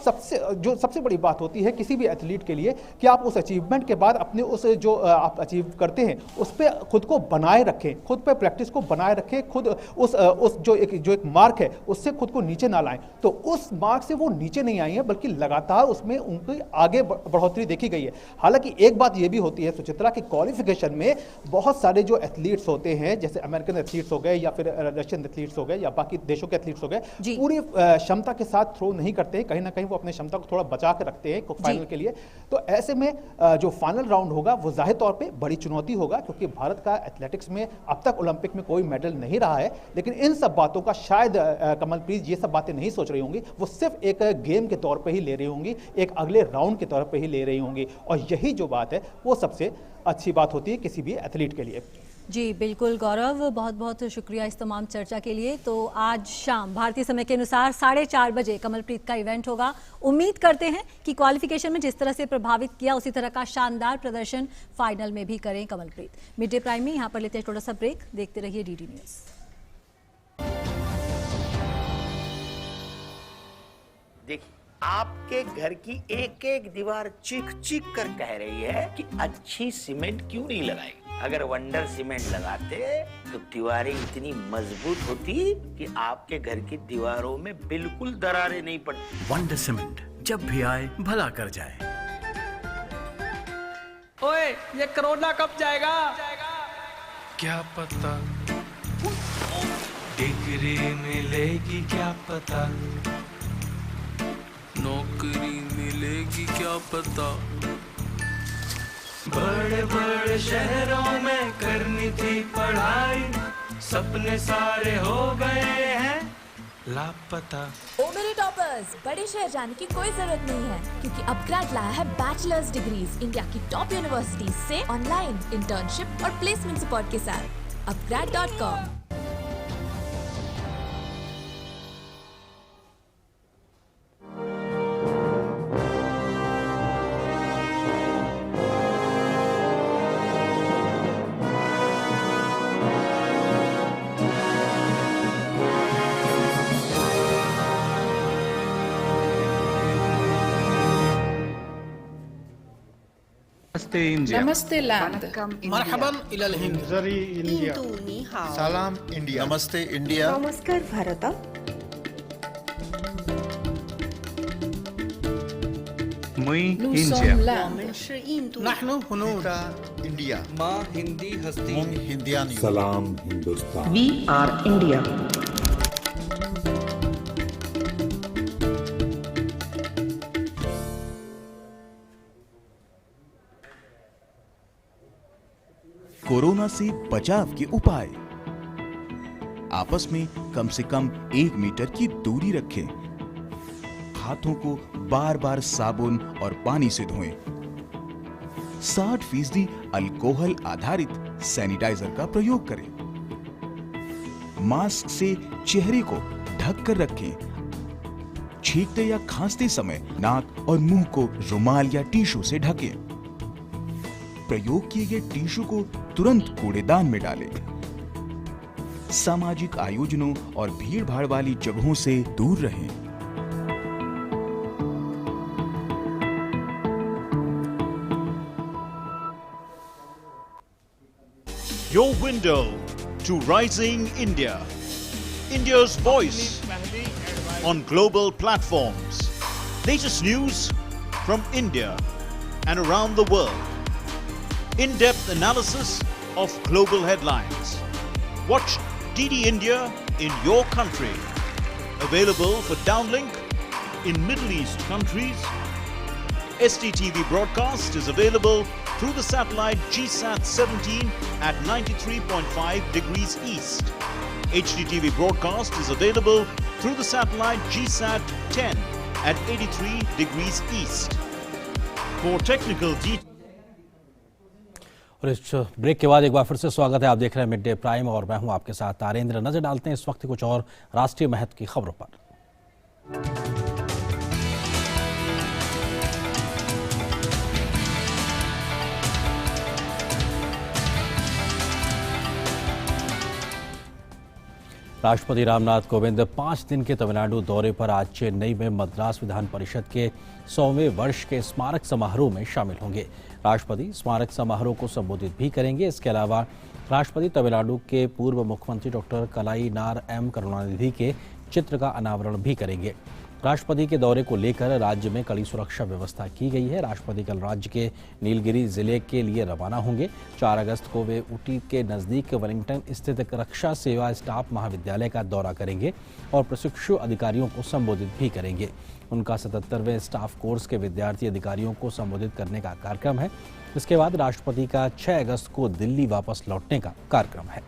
सबसे बड़ी बात होती है किसी भी एथलीट के लिए कि आप उस अचीवमेंट के बाद अपने उस जो आप अचीव करते हैं उस पर खुद को बनाए रखें, खुद पे प्रैक्टिस को बनाए रखें, खुद उस जो एक मार्क है उससे खुद को नीचे ना लाएं। तो उस मार्क से वो नीचे नहीं आई है बल्कि लगातार उसमें उनकी आगे बढ़ोतरी देखी गई है। हालांकि एक बात यह भी होती है सुचित्रा कि क्वालिफिकेशन में बहुत सारे जो एथलीट्स होते हैं जैसे अमेरिकन एथलीट्स हो गए या फिर रशियन एथलीट्स हो गए या बाकी देशों के एथलीट्स हो गए, पूरी क्षमता के साथ थ्रो नहीं करते हैं, कहीं ना कहीं वो अपने क्षमता को थोड़ा बचा के रखते हैं फाइनल के लिए। तो ऐसे में जो फाइनल राउंड होगा वो जाहिर तौर पर बड़ी चुनौती होगा क्योंकि भारत का एथलेटिक्स में अब तक ओलंपिक में कोई मेडल नहीं रहा है। लेकिन इन सब बातों का शायद कमलप्रीत ये सब बातें नहीं सोच रही होंगी, वो सिर्फ एक गेम के तौर पे ही ले रही होंगी, एक अगले राउंड के तौर पे ही ले रही होंगी। और यही जो बात है वो सबसे अच्छी बात होती है किसी भी एथलीट के लिए। जी बिल्कुल गौरव, बहुत बहुत शुक्रिया इस तमाम चर्चा के लिए। तो आज शाम भारतीय समय के अनुसार 4:30 बजे कमलप्रीत का इवेंट होगा। उम्मीद करते हैं कि क्वालिफिकेशन में जिस तरह से प्रभावित किया उसी तरह का शानदार प्रदर्शन फाइनल में भी करें कमलप्रीत। मिड डे प्राइम में यहाँ पर लेते हैं थोड़ा सा ब्रेक, देखते रहिए डीडी न्यूज़। देखिए, आपके घर की एक एक दीवार चीख चीख कर कह रही है कि अच्छी सीमेंट क्यों नहीं लगाई। अगर वंडर सीमेंट लगाते तो दीवारें इतनी मजबूत होती कि आपके घर की दीवारों में बिल्कुल दरारें नहीं पड़ती। वंडर सीमेंट, जब भी आए भला कर जाए। ओए, ये कोरोना कब जाएगा? क्या पता, डिग्री मिलेगी क्या पता, नौकरी मिलेगी क्या पता, बड़े बड़े शहरों में करनी थी पढ़ाई, सपने सारे हो गए हैं लापता। ओ मेरे टॉपर्स, बड़े शहर जाने की कोई जरूरत नहीं है क्योंकि अपग्रेड लाया है बैचलर्स डिग्रीज इंडिया की टॉप यूनिवर्सिटीज से ऑनलाइन इंटर्नशिप और प्लेसमेंट सपोर्ट के साथ। upgrad.com। नमस्ते इंडिया, नमस्ते लैंड, मरहबन इलल हिंद, जरी इंडिया, सलाम इंडिया, नमस्ते इंडिया, नमस्कार भारत, मुई इंडिया, नहनु हुनूर इंडिया, माँ हिंदी हस्ती हिंदियानी, सलाम Hindustan, we are India. Corona से बचाव के उपाय। आपस में कम से कम 1 मीटर की दूरी रखें। हाथों को बार बार साबुन और पानी से धोएं। 60% अल्कोहल आधारित सैनिटाइजर का प्रयोग करें। मास्क से चेहरे को ढक कर रखें। छींकते या खांसते समय नाक और मुंह को रुमाल या टिश्यू से ढकें। प्रयोग किए गए टिश्यू को तुरंत कूड़ेदान में डालें। सामाजिक आयोजनों और भीड़-भाड़ वाली जगहों से दूर रहें। Your window to rising India. India's voice on global platforms. Latest news from India and around the world. In-depth analysis of global headlines. Watch DD India in your country. Available for downlink in Middle East countries. STTV broadcast is available through the satellite GSAT 17 at 93.5 degrees east. HDTV broadcast is available through the satellite GSAT 10 at 83 degrees east. For technical details. और इस break के बाद एक बार फिर से स्वागत है, आप देख रहे हैं मिड डे प्राइम और मैं हूं आपके साथ तारेंद्र। नजर डालते हैं इस वक्त कुछ और राष्ट्रीय महत्व की खबरों पर। राष्ट्रपति रामनाथ कोविंद 5 दिन के तमिलनाडु दौरे पर आज चेन्नई में मद्रास विधान परिषद के 100वें वर्ष के स्मारक समारोह में शामिल होंगे। राष्ट्रपति स्मारक समारोह को संबोधित भी करेंगे। इसके अलावा राष्ट्रपति तमिलनाडु के पूर्व मुख्यमंत्री डॉक्टर कलाईनार एम करुणानिधि के चित्र का अनावरण भी करेंगे। राष्ट्रपति के दौरे को लेकर राज्य में कड़ी सुरक्षा व्यवस्था की गई है। राष्ट्रपति कल राज्य के नीलगिरी जिले के लिए रवाना होंगे। 4 अगस्त को वे ऊटी के नजदीक वेलिंगटन स्थित रक्षा सेवा स्टाफ महाविद्यालय का दौरा करेंगे और प्रशिक्षु अधिकारियों को संबोधित भी करेंगे। उनका 77वें स्टाफ कोर्स के विद्यार्थी अधिकारियों को संबोधित करने का कार्यक्रम है। इसके बाद राष्ट्रपति का 6 अगस्त को दिल्ली वापस लौटने का कार्यक्रम है।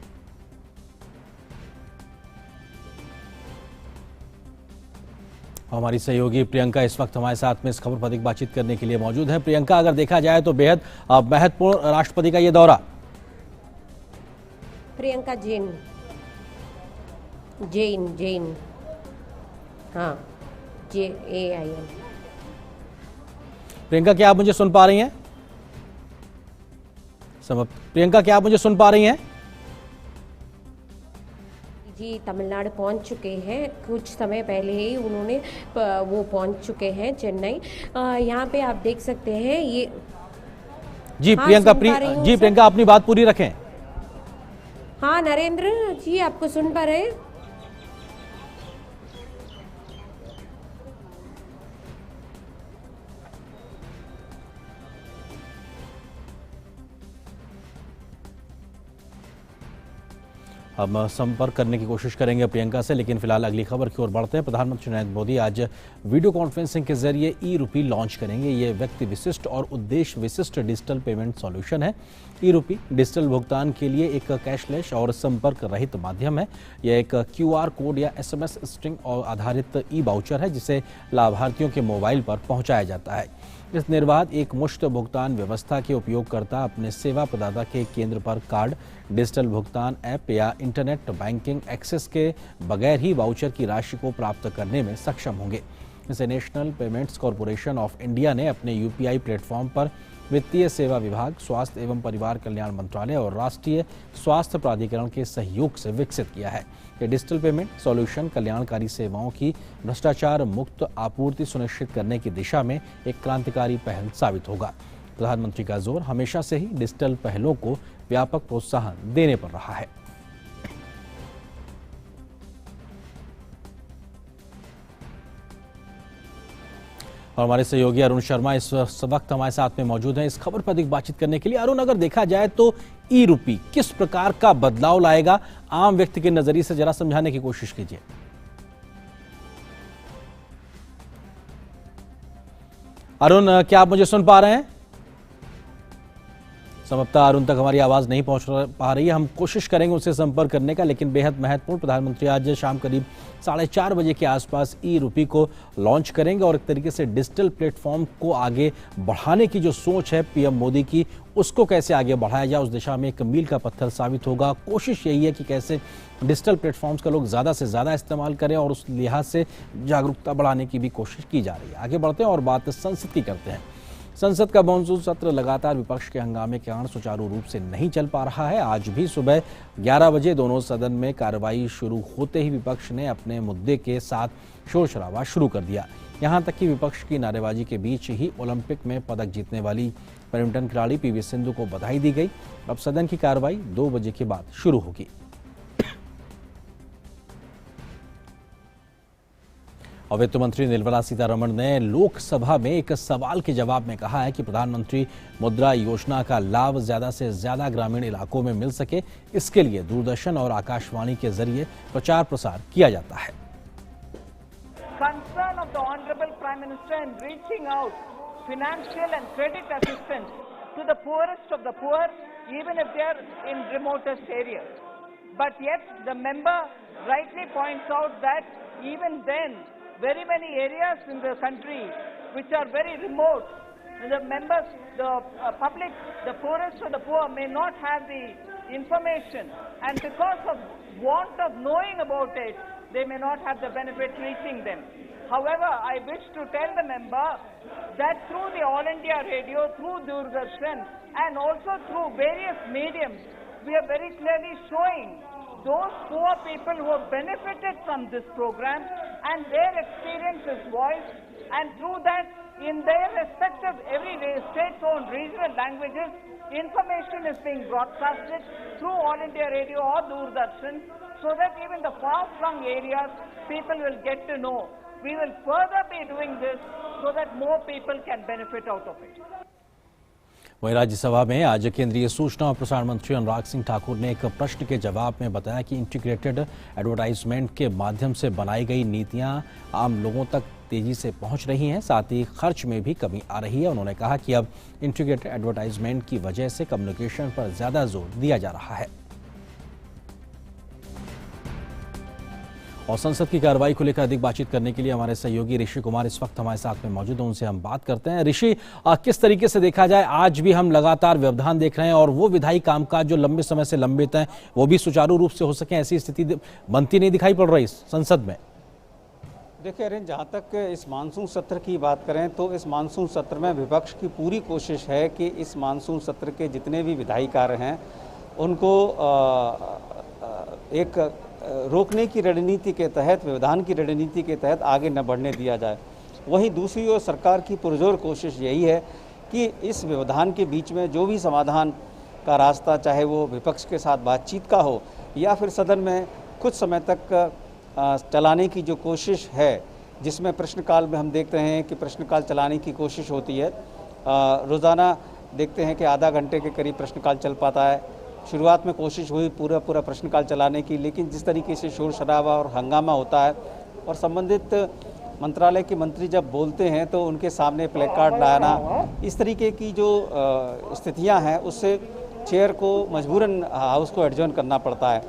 हमारी सहयोगी प्रियंका इस वक्त हमारे साथ में इस खबर पर अधिक बातचीत करने के लिए मौजूद है। प्रियंका, अगर देखा जाए तो बेहद महत्वपूर्ण राष्ट्रपति का ये दौरा। प्रियंका जैन हाँ JAIN। प्रियंका, क्या आप मुझे सुन पा रही हैं? प्रियंका, क्या आप मुझे सुन पा रही हैं? जी, तमिलनाडु पहुंच चुके हैं। कुछ समय पहले ही उन्होंने वो पहुंच चुके हैं चेन्नई। यहाँ पे आप देख सकते हैं ये। जी हाँ, प्रियंका, प्रियंका अपनी बात पूरी रखें। हाँ नरेंद्र जी, आपको सुन पा रहे हैं? हम संपर्क करने की कोशिश करेंगे प्रियंका से, लेकिन फिलहाल अगली खबर की ओर बढ़ते हैं। प्रधानमंत्री नरेंद्र मोदी आज वीडियो कॉन्फ्रेंसिंग के जरिए ई-रूपी लॉन्च करेंगे। ये व्यक्ति विशिष्ट और उद्देश्य विशिष्ट डिजिटल पेमेंट सॉल्यूशन है। ई-रूपी डिजिटल भुगतान के लिए एक कैशलेस और संपर्क रहित माध्यम है। यह एक QR कोड या SMS स्ट्रिंग और आधारित ई वाउचर है, जिसे लाभार्थियों के मोबाइल पर पहुंचाया जाता है। इस निर्बाध एक मुश्त भुगतान व्यवस्था के उपयोगकर्ता अपने सेवा प्रदाता के केंद्र पर कार्ड, डिजिटल भुगतान ऐप या इंटरनेट बैंकिंग एक्सेस के बगैर ही वाउचर की राशि को प्राप्त करने में सक्षम होंगे। इसे national payments corporation of India ने अपने UPI प्लेटफॉर्म पर वित्तीय सेवा विभाग, स्वास्थ्य एवं परिवार कल्याण मंत्रालय और राष्ट्रीय स्वास्थ्य प्राधिकरण के सहयोग से विकसित किया है। ये डिजिटल पेमेंट सॉल्यूशन कल्याणकारी सेवाओं की भ्रष्टाचार मुक्त आपूर्ति सुनिश्चित करने की दिशा में एक क्रांतिकारी पहल साबित होगा। प्रधानमंत्री का जोर हमेशा से ही डिजिटल पहलों को व्यापक प्रोत्साहन देने पर रहा है। और हमारे सहयोगी अरुण शर्मा इस वक्त हमारे साथ में मौजूद हैं इस खबर पर अधिक बातचीत करने के लिए। अरुण, अगर देखा जाए तो ई-रूपी किस प्रकार का बदलाव लाएगा, आम व्यक्ति के नजरिए से जरा समझाने की कोशिश कीजिए। अरुण, क्या आप मुझे सुन पा रहे हैं? संभवतः अरुण तक हमारी आवाज नहीं पहुंच पा रही है। हम कोशिश करेंगे उससे संपर्क करने का, लेकिन बेहद महत्वपूर्ण, प्रधानमंत्री आज शाम करीब 4:30 बजे के आसपास ई-रूपी को लॉन्च करेंगे और एक तरीके से डिजिटल प्लेटफॉर्म को आगे बढ़ाने की जो सोच है पीएम मोदी की, उसको कैसे आगे बढ़ाया जाए, उस दिशा में एक मील का पत्थर साबित होगा। कोशिश यही है कि कैसे डिजिटल प्लेटफॉर्म्स का लोग ज़्यादा से ज़्यादा इस्तेमाल करें और उस लिहाज से जागरूकता बढ़ाने की भी कोशिश की जा रही है। आगे बढ़ते हैं और बात संसद की करते हैं। संसद का मॉनसून सत्र लगातार विपक्ष के हंगामे के कारण सुचारू रूप से नहीं चल पा रहा है। आज भी सुबह 11 बजे दोनों सदन में कार्रवाई शुरू होते ही विपक्ष ने अपने मुद्दे के साथ शोर शराबा शुरू कर दिया। यहां तक कि विपक्ष की नारेबाजी के बीच ही ओलंपिक में पदक जीतने वाली बैडमिंटन खिलाड़ी PV सिंधु को बधाई दी गई। अब सदन की कार्रवाई 2 बजे के बाद शुरू होगी। और वित्त मंत्री निर्मला सीतारमण ने लोकसभा में एक सवाल के जवाब में कहा है कि प्रधानमंत्री मुद्रा योजना का लाभ ज्यादा से ज्यादा ग्रामीण इलाकों में मिल सके, इसके लिए दूरदर्शन और आकाशवाणी के जरिए प्रचार प्रसार किया जाता है। Concern of the Honorable Prime Minister in reaching out financial and credit assistance to the poorest of the poor, even if they are in remotest areas. But yet the member rightly points out that even then very many areas in the country which are very remote, the members, the public, the poorest of the poor may not have the information, and because of want of knowing about it, they may not have the benefit reaching them. However, I wish to tell the member that through the All India Radio, through Doordarshan and also through various mediums, we are very clearly showing those poor people who have benefited from this program, and their experience is voiced, and through that, in their respective every state-owned regional languages, information is being broadcasted through All India Radio or Doordarshan, so that even the far-flung areas, people will get to know. We will further be doing this so that more people can benefit out of it. वहीं राज्यसभा में आज केंद्रीय सूचना और प्रसारण मंत्री अनुराग सिंह ठाकुर ने एक प्रश्न के जवाब में बताया कि इंटीग्रेटेड एडवर्टाइजमेंट के माध्यम से बनाई गई नीतियां आम लोगों तक तेजी से पहुंच रही हैं, साथ ही खर्च में भी कमी आ रही है। उन्होंने कहा कि अब इंटीग्रेटेड एडवर्टाइजमेंट की वजह से कम्युनिकेशन पर ज्यादा जोर दिया जा रहा है। और संसद की कार्रवाई को लेकर अधिक बातचीत करने के लिए हमारे सहयोगी ऋषि कुमार इस वक्त हमारे साथ में मौजूद हैं, उनसे हम बात करते हैं। ऋषि, किस तरीके से देखा जाए, आज भी हम लगातार व्यवधान देख रहे हैं और वो विधायी कामकाज जो लंबे समय से लंबित हैं वो भी सुचारू रूप से हो सके, ऐसी स्थिति बनती नहीं दिखाई पड़ रही संसद में। देखिए अरिन, जहाँ तक इस मानसून सत्र की बात करें तो इस मानसून सत्र में विपक्ष की पूरी कोशिश है कि इस मानसून सत्र के जितने भी विधायी कार्य हैं उनको एक रोकने की रणनीति के तहत, व्यवधान की रणनीति के तहत आगे न बढ़ने दिया जाए। वहीं दूसरी ओर सरकार की पुरजोर कोशिश यही है कि इस व्यवधान के बीच में जो भी समाधान का रास्ता, चाहे वो विपक्ष के साथ बातचीत का हो या फिर सदन में कुछ समय तक चलाने की जो कोशिश है, जिसमें प्रश्नकाल में हम देखते हैं कि प्रश्नकाल चलाने की कोशिश होती है। रोज़ाना देखते हैं कि आधा घंटे के करीब प्रश्नकाल चल पाता है। शुरुआत में कोशिश हुई पूरा प्रश्नकाल चलाने की, लेकिन जिस तरीके से शोर शराबा और हंगामा होता है और संबंधित मंत्रालय के मंत्री जब बोलते हैं तो उनके सामने प्लेकार्ड लाना, इस तरीके की जो स्थितियां हैं उससे चेयर को मजबूरन हाउस को एडजर्न करना पड़ता है।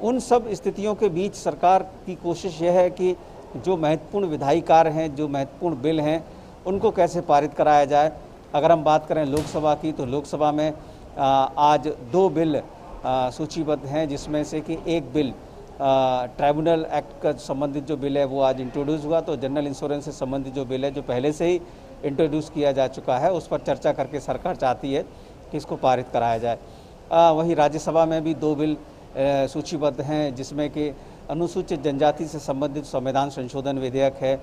उन सब स्थितियों के बीच सरकार की कोशिश यह है कि जो महत्वपूर्ण विधायी कार्य हैं, जो महत्वपूर्ण बिल हैं, उनको कैसे पारित कराया जाए। अगर हम बात करें लोकसभा की तो लोकसभा में आज 2 बिल सूचीबद्ध हैं, जिसमें से कि एक बिल ट्राइब्यूनल एक्ट का संबंधित जो बिल है वो आज इंट्रोड्यूस हुआ। तो जनरल इंश्योरेंस से संबंधित जो बिल है जो पहले से ही इंट्रोड्यूस किया जा चुका है, उस पर चर्चा करके सरकार चाहती है कि इसको पारित कराया जाए। वहीं राज्यसभा में भी 2 बिल सूचीबद्ध हैं, जिसमें कि अनुसूचित जनजाति से संबंधित संविधान संशोधन विधेयक है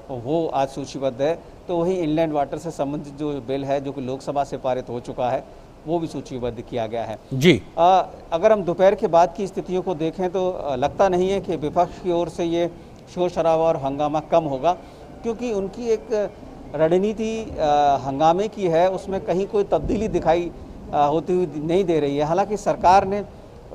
वो आज सूचीबद्ध है। तो वहीं इनलैंड वाटर से संबंधित जो बिल है जो कि लोकसभा से पारित हो चुका है वो भी सूचीबद्ध किया गया है। जी अगर हम दोपहर के बाद की स्थितियों को देखें तो लगता नहीं है कि विपक्ष की ओर से ये शोर शराबा और हंगामा कम होगा, क्योंकि उनकी एक रणनीति हंगामे की है, उसमें कहीं कोई तब्दीली दिखाई होती हुई नहीं दे रही है। हालांकि सरकार ने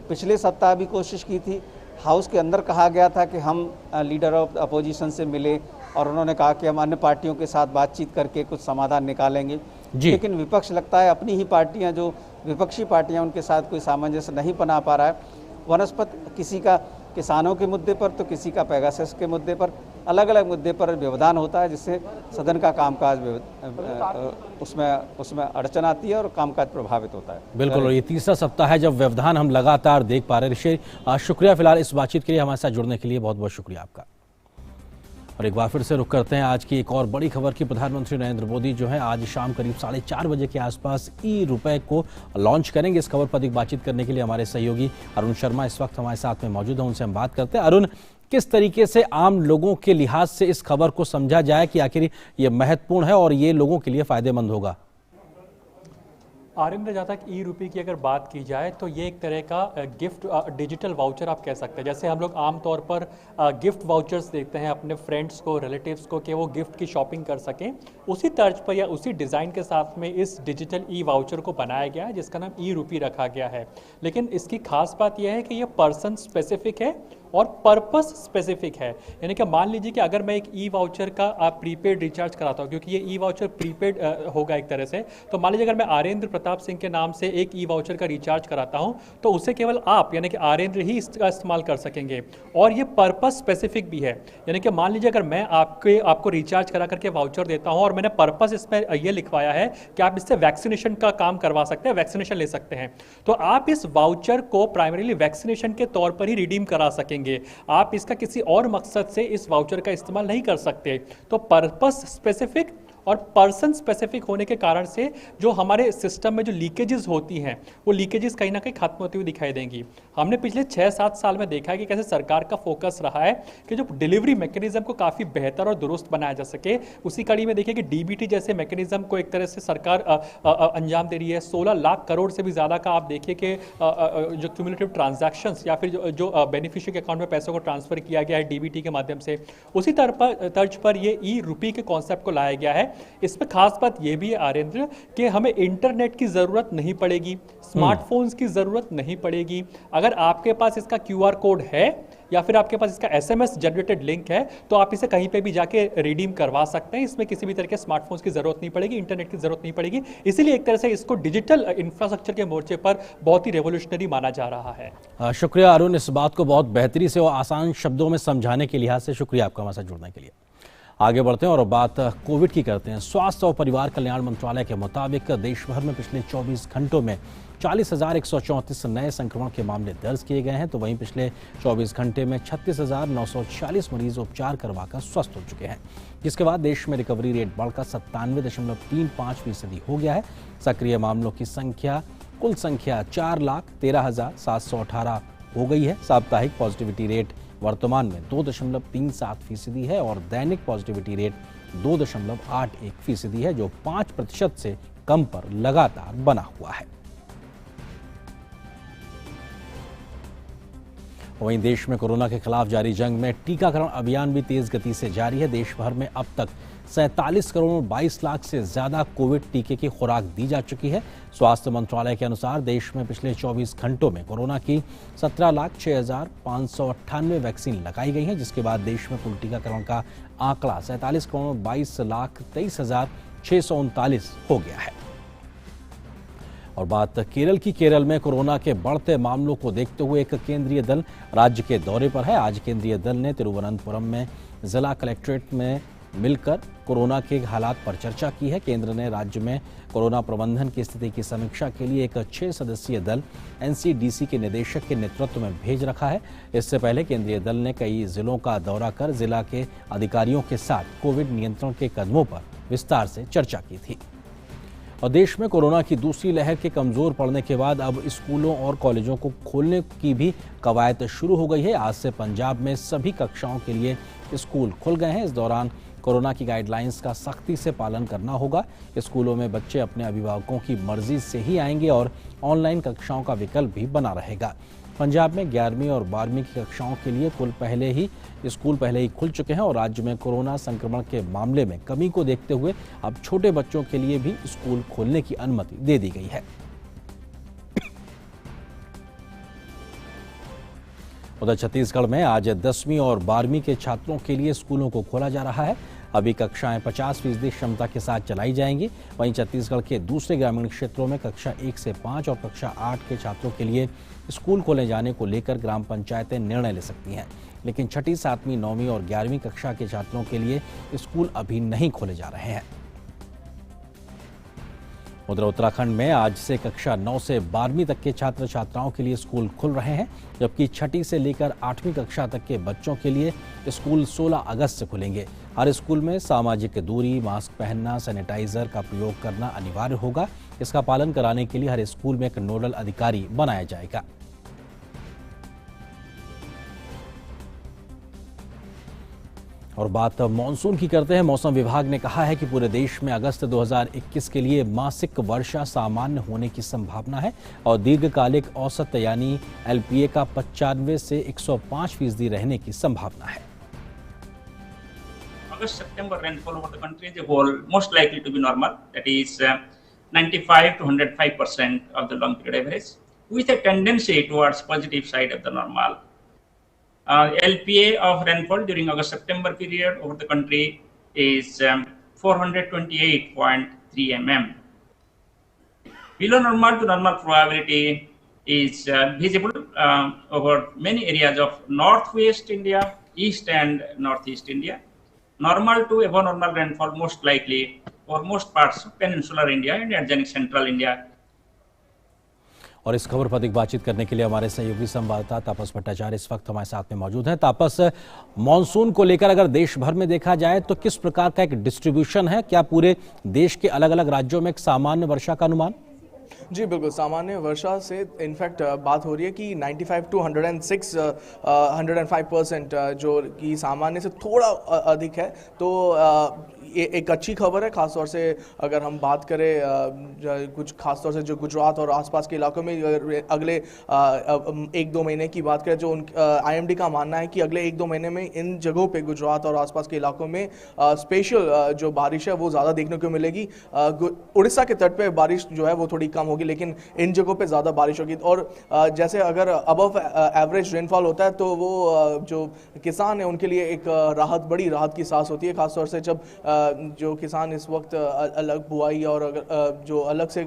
पिछले सप्ताह भी कोशिश की थी, हाउस के अंदर कहा गया था कि हम लीडर ऑफ अपोजिशन से मिले और उन्होंने कहा कि हम अन्य पार्टियों के साथ बातचीत करके कुछ समाधान निकालेंगे, लेकिन विपक्ष लगता है अपनी ही पार्टियां, जो विपक्षी पार्टियां, उनके साथ कोई सामंजस्य नहीं बना पा रहा है। वनस्पत किसी का किसानों के मुद्दे पर तो किसी का पेगासस के मुद्दे पर, अलग अलग मुद्दे पर व्यवधान होता है, जिससे सदन का कामकाज उसमें अड़चन आती है और कामकाज प्रभावित होता है। बिल्कुल, और ये तीसरा सप्ताह है जब व्यवधान हम लगातार देख पा रहे हैं। ऋषि, शुक्रिया फिलहाल इस बातचीत के लिए, हमारे साथ जुड़ने के लिए बहुत बहुत शुक्रिया आपका। और एक बार फिर से रुख करते हैं आज की एक और बड़ी खबर की। प्रधानमंत्री नरेंद्र मोदी जो है आज शाम करीब 4:30 बजे के आसपास ई-रुपए को लॉन्च करेंगे। इस खबर पर अधिक बातचीत करने के लिए हमारे सहयोगी अरुण शर्मा इस वक्त हमारे साथ में मौजूद हैं, उनसे हम बात करते हैं। अरुण, किस तरीके से आम लोगों के लिहाज से इस खबर को समझा जाए कि आखिर ये महत्वपूर्ण है और ये लोगों के लिए फायदेमंद होगा? आरिंद्र, जहाँ तक ई-रुपये की अगर बात की जाए तो ये एक तरह का गिफ्ट डिजिटल वाउचर आप कह सकते हैं। जैसे हम लोग आमतौर पर गिफ्ट वाउचर्स देखते हैं अपने फ्रेंड्स को, रिलेटिव्स को, कि वो गिफ्ट की शॉपिंग कर सकें, उसी तर्ज पर या उसी डिज़ाइन के साथ में इस डिजिटल ई वाउचर को बनाया गया है, जिसका नाम ई-रुपये रखा गया है। लेकिन इसकी खास बात यह है कि ये पर्सन स्पेसिफिक है और पर्पस स्पेसिफिक है। यानी कि मान लीजिए कि अगर मैं एक ई वाउचर का प्रीपेड रिचार्ज कराता हूँ, क्योंकि ये ई वाउचर प्रीपेड होगा एक तरह से, तो मान लीजिए अगर मैं आरेंद्र प्रताप सिंह के नाम से एक ई वाउचर का रिचार्ज कराता हूँ तो उसे केवल आप यानी कि आरेंद्र ही इसका इस्तेमाल कर सकेंगे, और ये पर्पस स्पेसिफिक भी है। यानी कि मान लीजिए अगर मैं आपको रिचार्ज करा करके वाउचर देता हूँ और मैंने पर्पस इसमें ये लिखवाया है कि आप इससे वैक्सीनेशन का काम करवा सकते हैं, वैक्सीनेशन ले सकते हैं, तो आप इस वाउचर को प्राइमरीली वैक्सीनेशन के तौर पर ही रिडीम करा सकेंगे। आप इसका किसी और मकसद से इस वाउचर का इस्तेमाल नहीं कर सकते। तो पर्पस स्पेसिफिक और पर्सन स्पेसिफिक होने के कारण से जो हमारे सिस्टम में जो लीकेजेस होती हैं वो लीकेजेस कहीं ना कहीं खत्म होती हुई दिखाई देंगी। हमने पिछले 6-7 साल में देखा है कि कैसे सरकार का फोकस रहा है कि जो डिलीवरी मैकेनिज्म को काफ़ी बेहतर और दुरुस्त बनाया जा सके। उसी कड़ी में देखिए कि डीबीटी जैसे मैकेनिज्म को एक तरह से सरकार अंजाम दे रही है। 16 लाख करोड़ से भी ज़्यादा का आप देखिए कि जो क्यूमुलेटिव ट्रांजैक्शंस या फिर जो बेनिफिशियरी के अकाउंट में पैसों को ट्रांसफर किया गया है डीबीटी के माध्यम से, उसी तर्ज पर ये ई रुपी के कॉन्सेप्ट को लाया गया है। इसमें खास बात ये भी है आर्येंद्र कि हमें इंटरनेट की जरूरत नहीं पड़ेगी, स्मार्टफोन्स की जरूरत नहीं पड़ेगी। अगर आपके पास इसका QR कोड है या फिर आपके पास इसका SMS जनरेटेड लिंक है तो आप इसे कहीं पे भी जाके रिडीम करवा सकते हैं। इसमें किसी भी तरह के स्मार्टफोन्स की जरूरत नहीं पड़ेगी, इंटरनेट की जरूरत नहीं पड़ेगी। इसीलिए एक तरह से इसको डिजिटल इंफ्रास्ट्रक्चर के मोर्चे पर बहुत ही रेवोल्यूशनरी माना जा रहा है। शुक्रिया अरुण, इस बात को बहुत बेहतरी से और आसान शब्दों में समझाने के लिहाज से शुक्रिया आपका हमारे साथ जुड़ने के लिए। आगे बढ़ते हैं और बात कोविड की करते हैं। स्वास्थ्य और परिवार कल्याण मंत्रालय के मुताबिक देश भर में पिछले 24 घंटों में 40,134 नए संक्रमण के मामले दर्ज किए गए हैं, तो वहीं पिछले 24 घंटे में 36,946 मरीज उपचार करवाकर स्वस्थ हो चुके हैं, जिसके बाद देश में रिकवरी रेट बढ़कर 97.35% हो गया है। सक्रिय मामलों की संख्या कुल संख्या 4,13,718 हो गई है। साप्ताहिक पॉजिटिविटी रेट वर्तमान में 2.37% है और दैनिक पॉजिटिविटी रेट 2.81% है, जो 5% से कम पर लगातार बना हुआ है। वहीं देश में कोरोना के खिलाफ जारी जंग में टीकाकरण अभियान भी तेज गति से जारी है। देश भर में अब तक 47 करोड़ 22 लाख से ज्यादा कोविड टीके की खुराक दी जा चुकी है। स्वास्थ्य मंत्रालय के अनुसार देश में पिछले 24 घंटों में कोरोना की 17,06,598 वैक्सीन लगाई गई हैं, जिसके बाद देश में कुल टीकाकरण का आंकड़ा 47 करोड़ 22 लाख 23,639 हो गया है। और बात केरल की। केरल में कोरोना के बढ़ते मामलों को देखते हुए एक केंद्रीय दल राज्य के दौरे पर है। आज केंद्रीय दल ने तिरुवनंतपुरम में जिला कलेक्ट्रेट में मिलकर कोरोना के हालात पर चर्चा की है। केंद्र ने राज्य में कोरोना प्रबंधन की स्थिति की समीक्षा के लिए एक 6 सदस्यीय दल NCDC के निदेशक के नेतृत्व में भेज रखा है। इससे पहले केंद्रीय दल ने कई जिलों का दौरा कर जिला के अधिकारियों के साथ कोविड नियंत्रण के कदमों पर विस्तार से चर्चा की थी। और देश में कोरोना की दूसरी लहर के कमजोर पड़ने के बाद अब स्कूलों और कॉलेजों को खोलने की भी कवायद शुरू हो गई है। आज से पंजाब में सभी कक्षाओं के लिए स्कूल खुल गए हैं। इस दौरान कोरोना की गाइडलाइंस का सख्ती से पालन करना होगा। स्कूलों में बच्चे अपने अभिभावकों की मर्जी से ही आएंगे और ऑनलाइन कक्षाओं का विकल्प भी बना रहेगा। पंजाब में 11वीं और 12वीं की कक्षाओं के लिए स्कूल पहले ही खुल चुके हैं और राज्य में कोरोना संक्रमण के मामले में कमी को देखते हुए अब छोटे बच्चों के लिए भी स्कूल खोलने की अनुमति दे दी गई है। उधर छत्तीसगढ़ में आज 10वीं और 12वीं के छात्रों के लिए स्कूलों को खोला जा रहा है। अभी कक्षाएं 50% क्षमता के साथ चलाई जाएंगी। वहीं छत्तीसगढ़ के दूसरे ग्रामीण क्षेत्रों में कक्षा 1 से 5 और कक्षा 8 के छात्रों के लिए स्कूल खोले जाने को लेकर ग्राम पंचायतें निर्णय ले सकती हैं, लेकिन 6ठी, 7वीं, 9वीं और 11वीं कक्षा के छात्रों के लिए स्कूल अभी नहीं खोले जा रहे हैं। उधर उत्तराखंड में आज से कक्षा 9 से 12वीं तक के छात्र छात्राओं के लिए स्कूल खुल रहे हैं, जबकि 6ठी से लेकर 8वीं कक्षा तक के बच्चों के लिए स्कूल 16 अगस्त से खुलेंगे। हर स्कूल में सामाजिक दूरी, मास्क पहनना, सैनिटाइजर का प्रयोग करना अनिवार्य होगा। इसका पालन कराने के लिए हर स्कूल में एक नोडल अधिकारी बनाया जाएगा। और बात मानसून की करते हैं। मौसम विभाग ने कहा है कि पूरे देश में अगस्त 2021 के लिए मासिक वर्षा सामान्य होने की संभावना है और दीर्घकालिक औसत यानी LPA का 95 से 105% रहने की संभावना है। August-September rainfall over the country as a whole most likely to be normal, that is 95 to 105% of the long period average, with a tendency towards positive side of the normal. LPA of rainfall during August-September period over the country is 428.3 mm. Below normal to normal probability is visible over many areas of northwest India, east and northeast India. Normal to above normal rainfall most likely over most parts of peninsular India and adjacent central India. और इस खबर पर अधिक बातचीत करने के लिए हमारे सहयोगी संवाददाता तापस भट्टाचार्य इस वक्त हमारे साथ में मौजूद हैं। तापस, मॉनसून को लेकर अगर देश भर में देखा जाए तो किस प्रकार का एक डिस्ट्रीब्यूशन है? क्या पूरे देश के अलग अलग राज्यों में एक सामान्य वर्षा का अनुमान? जी बिल्कुल, सामान्य वर्षा से इनफैक्ट बात हो रही है कि 95 to 105% जो कि सामान्य से थोड़ा अधिक है। तो ये एक अच्छी खबर है, खासतौर से अगर हम बात करें कुछ खासतौर से जो गुजरात और आसपास के इलाकों में अगले 1-2 महीने की बात करें, जो IMD का मानना है कि अगले 1-2 महीने में इन जगहों पे गुजरात और आसपास के इलाकों में स्पेशल जो बारिश है वो ज़्यादा देखने को मिलेगी। उड़ीसा के तट पे बारिश जो है वो थोड़ी कम होगी, लेकिन इन जगहों पे ज़्यादा बारिश होगी। और जैसे अगर अबव एवरेज रेनफॉल होता है तो वो जो किसान है उनके लिए एक बड़ी राहत की सांस होती है, खासतौर से जब जो किसान इस वक्त अलग बुआई और जो अलग से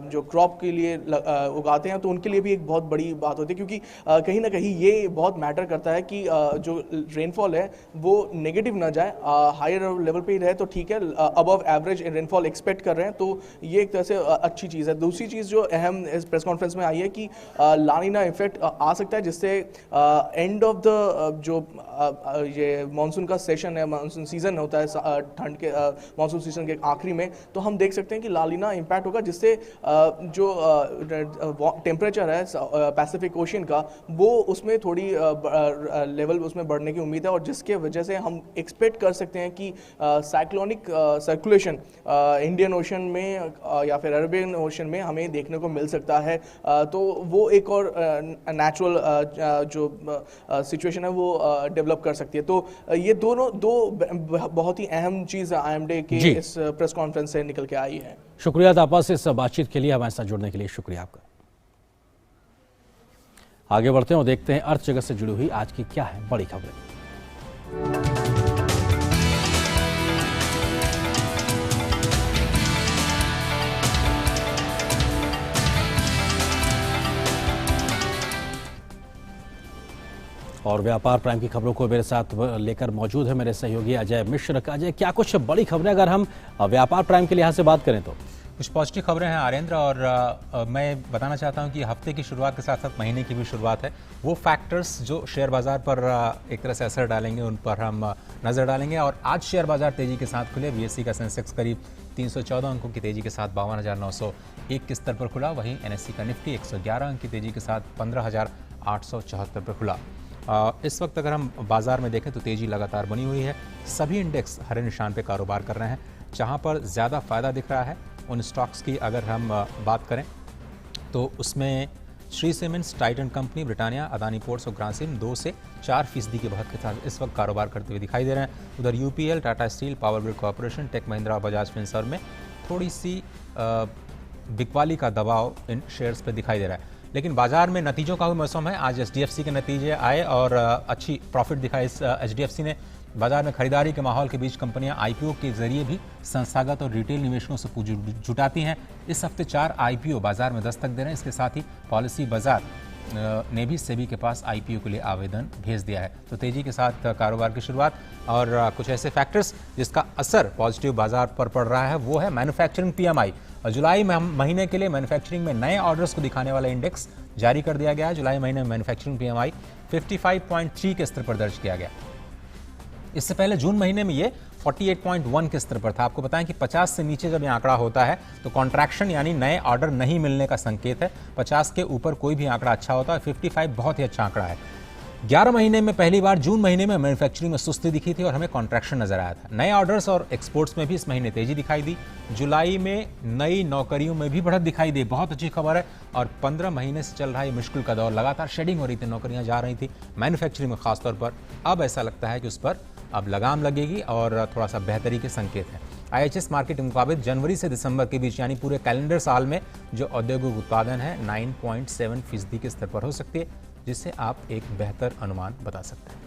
जो क्रॉप के लिए उगाते हैं तो उनके लिए भी एक बहुत बड़ी बात होती है, क्योंकि कहीं ना कहीं ये बहुत मैटर करता है कि जो रेनफॉल है वो नेगेटिव ना जाए, हायर लेवल पे ही रहे तो ठीक है। अबव एवरेज रेनफॉल एक्सपेक्ट कर रहे हैं तो ये एक तरह से अच्छी चीज़ है। दूसरी चीज़ जो अहम इस प्रेस कॉन्फ्रेंस में आई है कि ला नीना इफेक्ट आ सकता है, जिससे एंड ऑफ द जो ये मानसून का सेशन है, मानसून सीजन होता है ठंड के मानसून सीजन के आखिरी में, तो हम देख सकते हैं कि ला नीना इम्पैक्ट होगा, जिससे जो टेम्परेचर है पैसिफिक ओशियन का वो उसमें थोड़ी लेवल उसमें बढ़ने की उम्मीद है, और जिसके वजह से हम एक्सपेक्ट कर सकते हैं कि साइक्लोनिक सर्कुलेशन इंडियन ओशन में या फिर अरेबियन ओशन में हमें देखने को मिल सकता है। तो वो एक और नेचुरल जो सिचुएशन है वो डेवलप कर सकती है। तो ये दो बहुत ही अहम चीज़ IMD के इस प्रेस कॉन्फ्रेंस से निकल के आई है। शुक्रिया तापस, इस बातचीत के लिए, हमारे साथ जुड़ने के लिए शुक्रिया आपका। आगे बढ़ते हैं और देखते हैं अर्थ जगत से जुड़ी हुई आज की क्या है बड़ी खबरें। और व्यापार प्राइम की खबरों को मेरे साथ लेकर मौजूद है मेरे सहयोगी अजय मिश्र। अजय, क्या कुछ बड़ी खबरें अगर हम व्यापार प्राइम के लिहाज से बात करें तो? कुछ पॉजिटिव खबरें हैं आर्येंद्र, और मैं बताना चाहता हूं कि हफ्ते की शुरुआत के साथ साथ महीने की भी शुरुआत है। वो फैक्टर्स जो शेयर बाजार पर एक तरह से असर डालेंगे उन पर हम नज़र डालेंगे। और आज शेयर बाजार तेजी के साथ खुले। BSE का सेंसेक्स करीब 314 अंकों की तेजी के साथ 52,901 के स्तर पर खुला। वहीं NSE का निफ्टी 111 अंक की तेजी के साथ 15,874 पर खुला। इस वक्त अगर हम बाजार में देखें तो तेजी लगातार बनी हुई है। सभी इंडेक्स हरे निशान पे कारोबार कर रहे हैं। जहां पर ज़्यादा फ़ायदा दिख रहा है उन स्टॉक्स की अगर हम बात करें तो उसमें Shri cements, Titan company, Britannia, Adani ports और ग्रासिम 2 से 4% की बढ़त के साथ इस वक्त कारोबार करते हुए दिखाई दे रहे हैं। उधर UPL, Tata Steel, Power Grid Corporation, Tech Mahindra, Bajaj Finserv में थोड़ी सी बिकवाली का दबाव इन शेयर्स पर दिखाई दे रहा है। लेकिन बाजार में नतीजों का भी मौसम है। आज HDFC के नतीजे आए और अच्छी प्रॉफिट दिखाई इस HDFC ने। बाजार में खरीदारी के माहौल के बीच कंपनियां IPO के जरिए भी संस्थागत और रिटेल निवेशकों से पूंजी जुटाती हैं। इस हफ्ते 4 IPO बाजार में दस्तक दे रहे हैं। इसके साथ ही पॉलिसी बाजार ने भी सेबी के पास IPO के लिए आवेदन भेज दिया है। तो तेजी के साथ कारोबार की शुरुआत। और कुछ ऐसे फैक्टर्स जिसका असर पॉजिटिव बाजार पर पड़ रहा है वो है मैन्युफैक्चरिंग PMI। और जुलाई महीने के लिए मैन्युफैक्चरिंग में नए ऑर्डर्स को दिखाने वाला इंडेक्स जारी कर दिया गया है। जुलाई महीने में मैन्युफैक्चरिंग PMI 55.3 के स्तर पर दर्ज किया गया। इससे पहले जून महीने में ये 48.1 के स्तर पर था। आपको बताएं कि 50 से नीचे जब ये आंकड़ा होता है तो कॉन्ट्रैक्शन यानी नए ऑर्डर नहीं मिलने का संकेत है। 50 के ऊपर कोई भी आंकड़ा अच्छा होता है। 55 बहुत ही अच्छा आंकड़ा है। 11 महीने में पहली बार जून महीने में मैन्युफैक्चरिंग में सुस्ती दिखी थी और हमें कॉन्ट्रैक्शन नजर आया था। नए ऑर्डर्स और एक्सपोर्ट्स में भी इस महीने तेजी दिखाई दी। जुलाई में नई नौकरियों में भी बढ़त दिखाई दी, बहुत अच्छी खबर है। और 15 महीने से चल रहा है मुश्किल का दौर, लगातार शेडिंग हो रही थी, नौकरियां जा रही थी मैन्युफैक्चरिंग में खासतौर पर। अब ऐसा लगता है कि उस पर अब लगाम लगेगी और थोड़ा सा बेहतरी के संकेत हैं। IHS मार्केट के मुताबिक जनवरी से दिसंबर के बीच यानी पूरे कैलेंडर साल में जो औद्योगिक उत्पादन है 9.7% के स्तर पर हो सकती है, जिससे आप एक बेहतर अनुमान बता सकते हैं।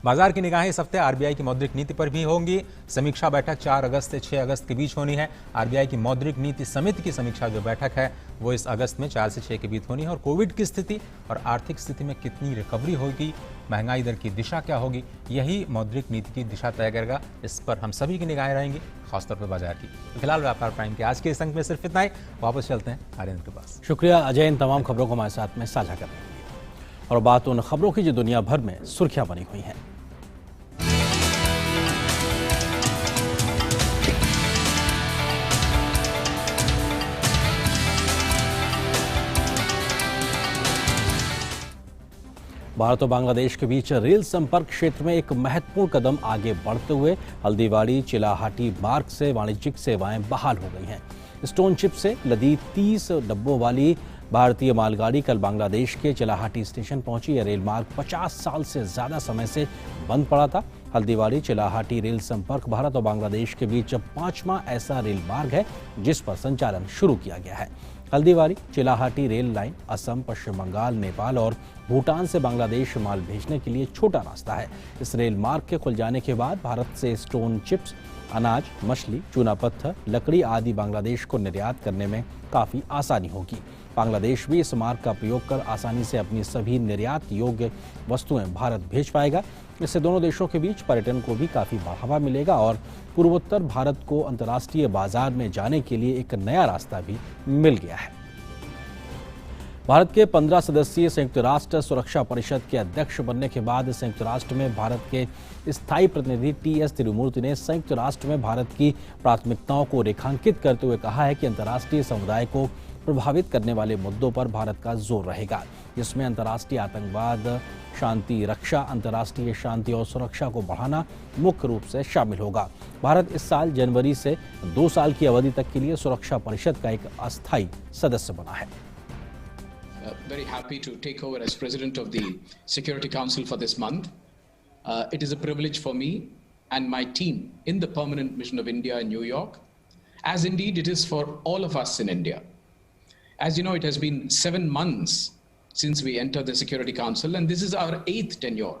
बाजार की निगाहें इस हफ्ते आरबीआई की मौद्रिक नीति पर भी होंगी। समीक्षा बैठक 4 अगस्त से 6 अगस्त के बीच होनी है। आरबीआई की मौद्रिक नीति समिति की समीक्षा जो बैठक है वो इस अगस्त में 4 से 6 के बीच होनी है। और कोविड की स्थिति और आर्थिक स्थिति में कितनी रिकवरी होगी, महंगाई दर की दिशा क्या होगी, यही मौद्रिक नीति की दिशा तय करेगा। इस पर हम सभी की निगाहें रहेंगी, खासतौर पर बाजार की। तो फिलहाल व्यापार प्राइम के आज के इस अंक में सिर्फ इतना ही। वापस चलते हैं आर्यन के पास। शुक्रिया अजय इन तमाम खबरों को हमारे साथ में साझा करने के लिए। और बात उन खबरों की जो दुनिया भर में सुर्खियां बनी हुई हैं। भारत और बांग्लादेश के बीच रेल संपर्क क्षेत्र में एक महत्वपूर्ण कदम आगे बढ़ते हुए हल्दीबाड़ी चिलाहाटी मार्ग से वाणिज्यिक सेवाएं बहाल हो गई हैं। स्टोन चिप से लदी 30 डब्बों वाली भारतीय मालगाड़ी कल बांग्लादेश के चिलाहाटी स्टेशन पहुंची। यह रेल मार्ग 50 साल से ज्यादा समय से बंद पड़ा था। हल्दीबाड़ी चिलाहाटी रेल संपर्क भारत और बांग्लादेश के बीच 5वां ऐसा रेल मार्ग है जिस पर संचालन शुरू किया गया है। हल्दीबाड़ी चिलाहाटी रेल लाइन असम, पश्चिम बंगाल, नेपाल और भूटान से बांग्लादेश माल भेजने के लिए छोटा रास्ता है। इस रेल मार्ग के खुल जाने के बाद भारत से स्टोन चिप्स, अनाज, मछली, चूना पत्थर, लकड़ी आदि बांग्लादेश को निर्यात करने में काफ़ी आसानी होगी। बांग्लादेश भी इस मार्ग का प्रयोग कर आसानी से अपनी सभी निर्यात योग्य वस्तुएं भारत भेज पाएगा। इससे दोनों देशों के बीच पर्यटन को भी काफ़ी बढ़ावा मिलेगा और पूर्वोत्तर भारत को अंतर्राष्ट्रीय बाजार में जाने के लिए एक नया रास्ता भी मिल गया है। भारत के 15 सदस्यीय संयुक्त राष्ट्र सुरक्षा परिषद के अध्यक्ष बनने के बाद संयुक्त राष्ट्र में भारत के स्थायी प्रतिनिधि टी.एस. तिरुमूर्ति ने संयुक्त राष्ट्र में भारत की प्राथमिकताओं को रेखांकित करते हुए कहा है कि अंतर्राष्ट्रीय समुदाय को प्रभावित करने वाले मुद्दों पर भारत का जोर रहेगा, जिसमें अंतर्राष्ट्रीय आतंकवाद, शांति रक्षा, अंतर्राष्ट्रीय शांति और सुरक्षा को बढ़ाना मुख्य रूप से शामिल होगा। भारत इस साल जनवरी से 2 साल की अवधि तक के लिए सुरक्षा परिषद का एक अस्थायी सदस्य बना है। Very happy to take over as President of the Security Council for this month. It is a privilege for me and my team in the permanent mission of India in New York, as indeed it is for all of us in India. As you know, it has been 7 months since we entered the Security Council, and this is our 8th tenure.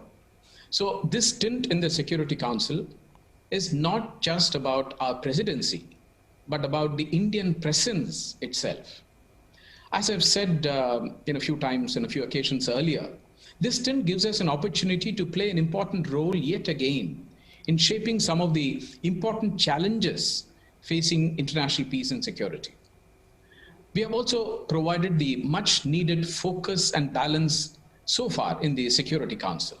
So this stint in the Security Council is not just about our presidency, but about the Indian presence itself. As I've said in a few times, in a few occasions earlier, this stint gives us an opportunity to play an important role yet again in shaping some of the important challenges facing international peace and security. We have also provided the much needed focus and balance so far in the Security Council.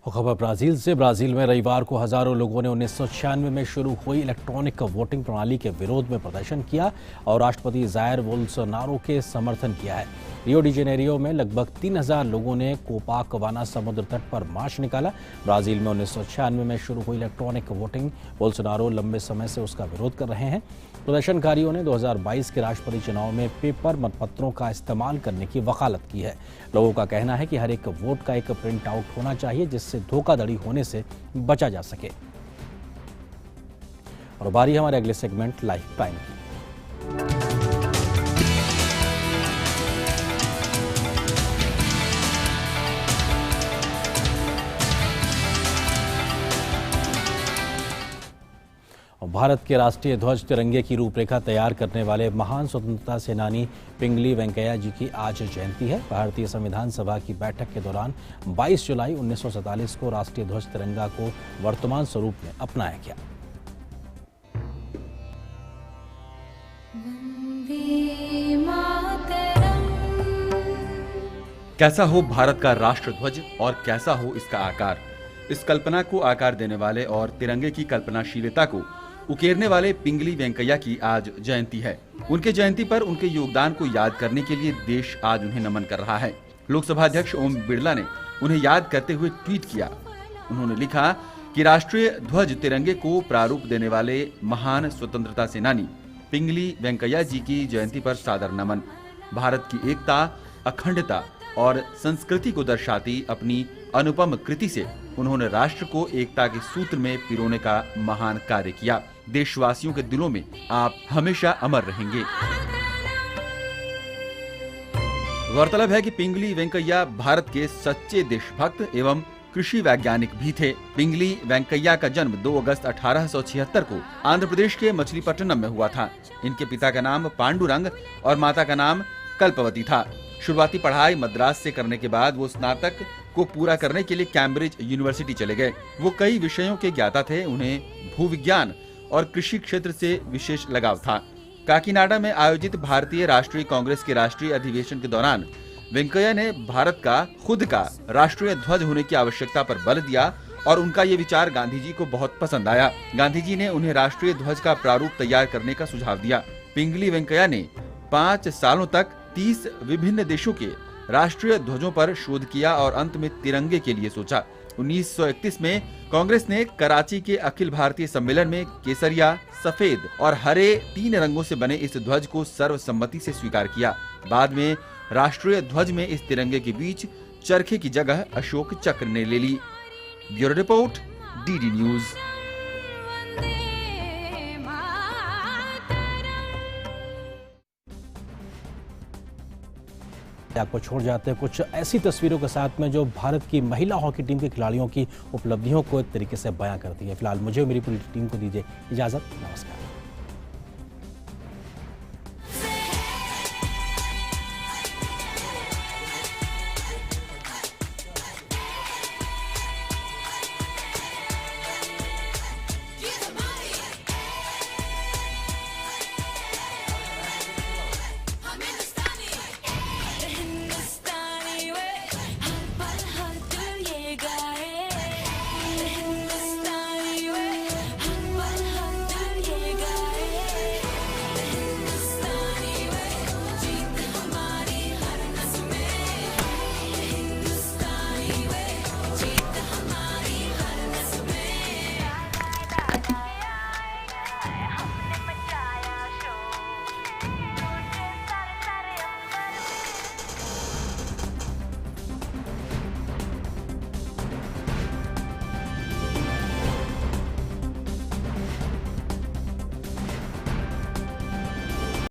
खबर Brazil से। Brazil में रविवार को हजारों लोगों ने 1996 में शुरू हुई इलेक्ट्रॉनिक वोटिंग प्रणाली के विरोध में प्रदर्शन किया और राष्ट्रपति जायर बोल्सोनारो के समर्थन किया है। रियो डी जेनेरियो में लगभग 3000 लोगों ने कोपाकवाना समुद्र तट पर मार्च निकाला। ब्राजील में 1996 में शुरू हुई इलेक्ट्रॉनिक वोटिंग, बोल्सोनारो लंबे समय से उसका विरोध कर रहे हैं। प्रदर्शनकारियों ने 2022 के राष्ट्रपति चुनाव में पेपर मतपत्रों का इस्तेमाल करने की वकालत की है। लोगों का कहना है कि हर एक वोट का एक प्रिंट आउट होना चाहिए जिससे धोखाधड़ी होने से बचा जा सके। और बारी हमारे अगले सेगमेंट लाइफ प्राइम की। भारत के राष्ट्रीय ध्वज तिरंगे की रूपरेखा तैयार करने वाले महान स्वतंत्रता सेनानी पिंगली वेंकैया जी की आज जयंती है। भारतीय संविधान सभा की बैठक के दौरान 22 जुलाई 1947 को राष्ट्रीय ध्वज तिरंगा को वर्तमान स्वरूप में अपनाया गया। कैसा हो भारत का राष्ट्र ध्वज और कैसा हो इसका आकार, इस कल्पना को आकार देने वाले और तिरंगे की कल्पनाशीलता को उकेरने वाले पिंगली वेंकैया की आज जयंती है। उनके जयंती पर उनके योगदान को याद करने के लिए देश आज उन्हें नमन कर रहा है। लोकसभा अध्यक्ष ओम बिरला ने उन्हें याद करते हुए ट्वीट किया। उन्होंने लिखा कि राष्ट्रीय ध्वज तिरंगे को प्रारूप देने वाले महान स्वतंत्रता सेनानी पिंगली वेंकैया जी की जयंती पर सादर नमन। भारत की एकता, अखंडता और संस्कृति को दर्शाती अपनी अनुपम कृति से उन्होंने राष्ट्र को एकता के सूत्र में पिरोने का महान कार्य किया। देशवासियों के दिलों में आप हमेशा अमर रहेंगे। गौरतलब है कि पिंगली वेंकैया भारत के सच्चे देशभक्त एवं कृषि वैज्ञानिक भी थे। पिंगली वेंकैया का जन्म 2 अगस्त 1876 को आंध्र प्रदेश के मछलीपट्टनम में हुआ था। इनके पिता का नाम पांडुरंग और माता का नाम कल्पवती था। शुरुआती पढ़ाई मद्रास से करने के बाद वो स्नातक को पूरा करने के लिए कैम्ब्रिज यूनिवर्सिटी चले गए। वो कई विषयों के ज्ञाता थे। उन्हें भूविज्ञान और कृषि क्षेत्र से विशेष लगाव था। काकीनाडा में आयोजित भारतीय राष्ट्रीय कांग्रेस के राष्ट्रीय अधिवेशन के दौरान वेंकैया ने भारत का खुद का राष्ट्रीय ध्वज होने की आवश्यकता पर बल दिया और उनका ये विचार गांधी जी को बहुत पसंद आया। गांधी जी ने उन्हें राष्ट्रीय ध्वज का प्रारूप तैयार करने का सुझाव दिया। पिंगली वेंकैया ने 5 सालों तक 30 विभिन्न देशों के राष्ट्रीय ध्वजों पर शोध किया और अंत में तिरंगे के लिए सोचा। 1931 में कांग्रेस ने कराची के अखिल भारतीय सम्मेलन में केसरिया, सफेद और हरे 3 रंगों से बने इस ध्वज को सर्वसम्मति से स्वीकार किया। बाद में राष्ट्रीय ध्वज में इस तिरंगे के बीच चरखे की जगह अशोक चक्र ने ले ली। Bureau report, DD news. आपको छोड़ जाते हैं कुछ ऐसी तस्वीरों के साथ में जो भारत की महिला हॉकी टीम के खिलाड़ियों की उपलब्धियों को एक तरीके से बयां करती है। फिलहाल मुझे और मेरी पूरी टीम को दीजिए इजाजत। नमस्कार।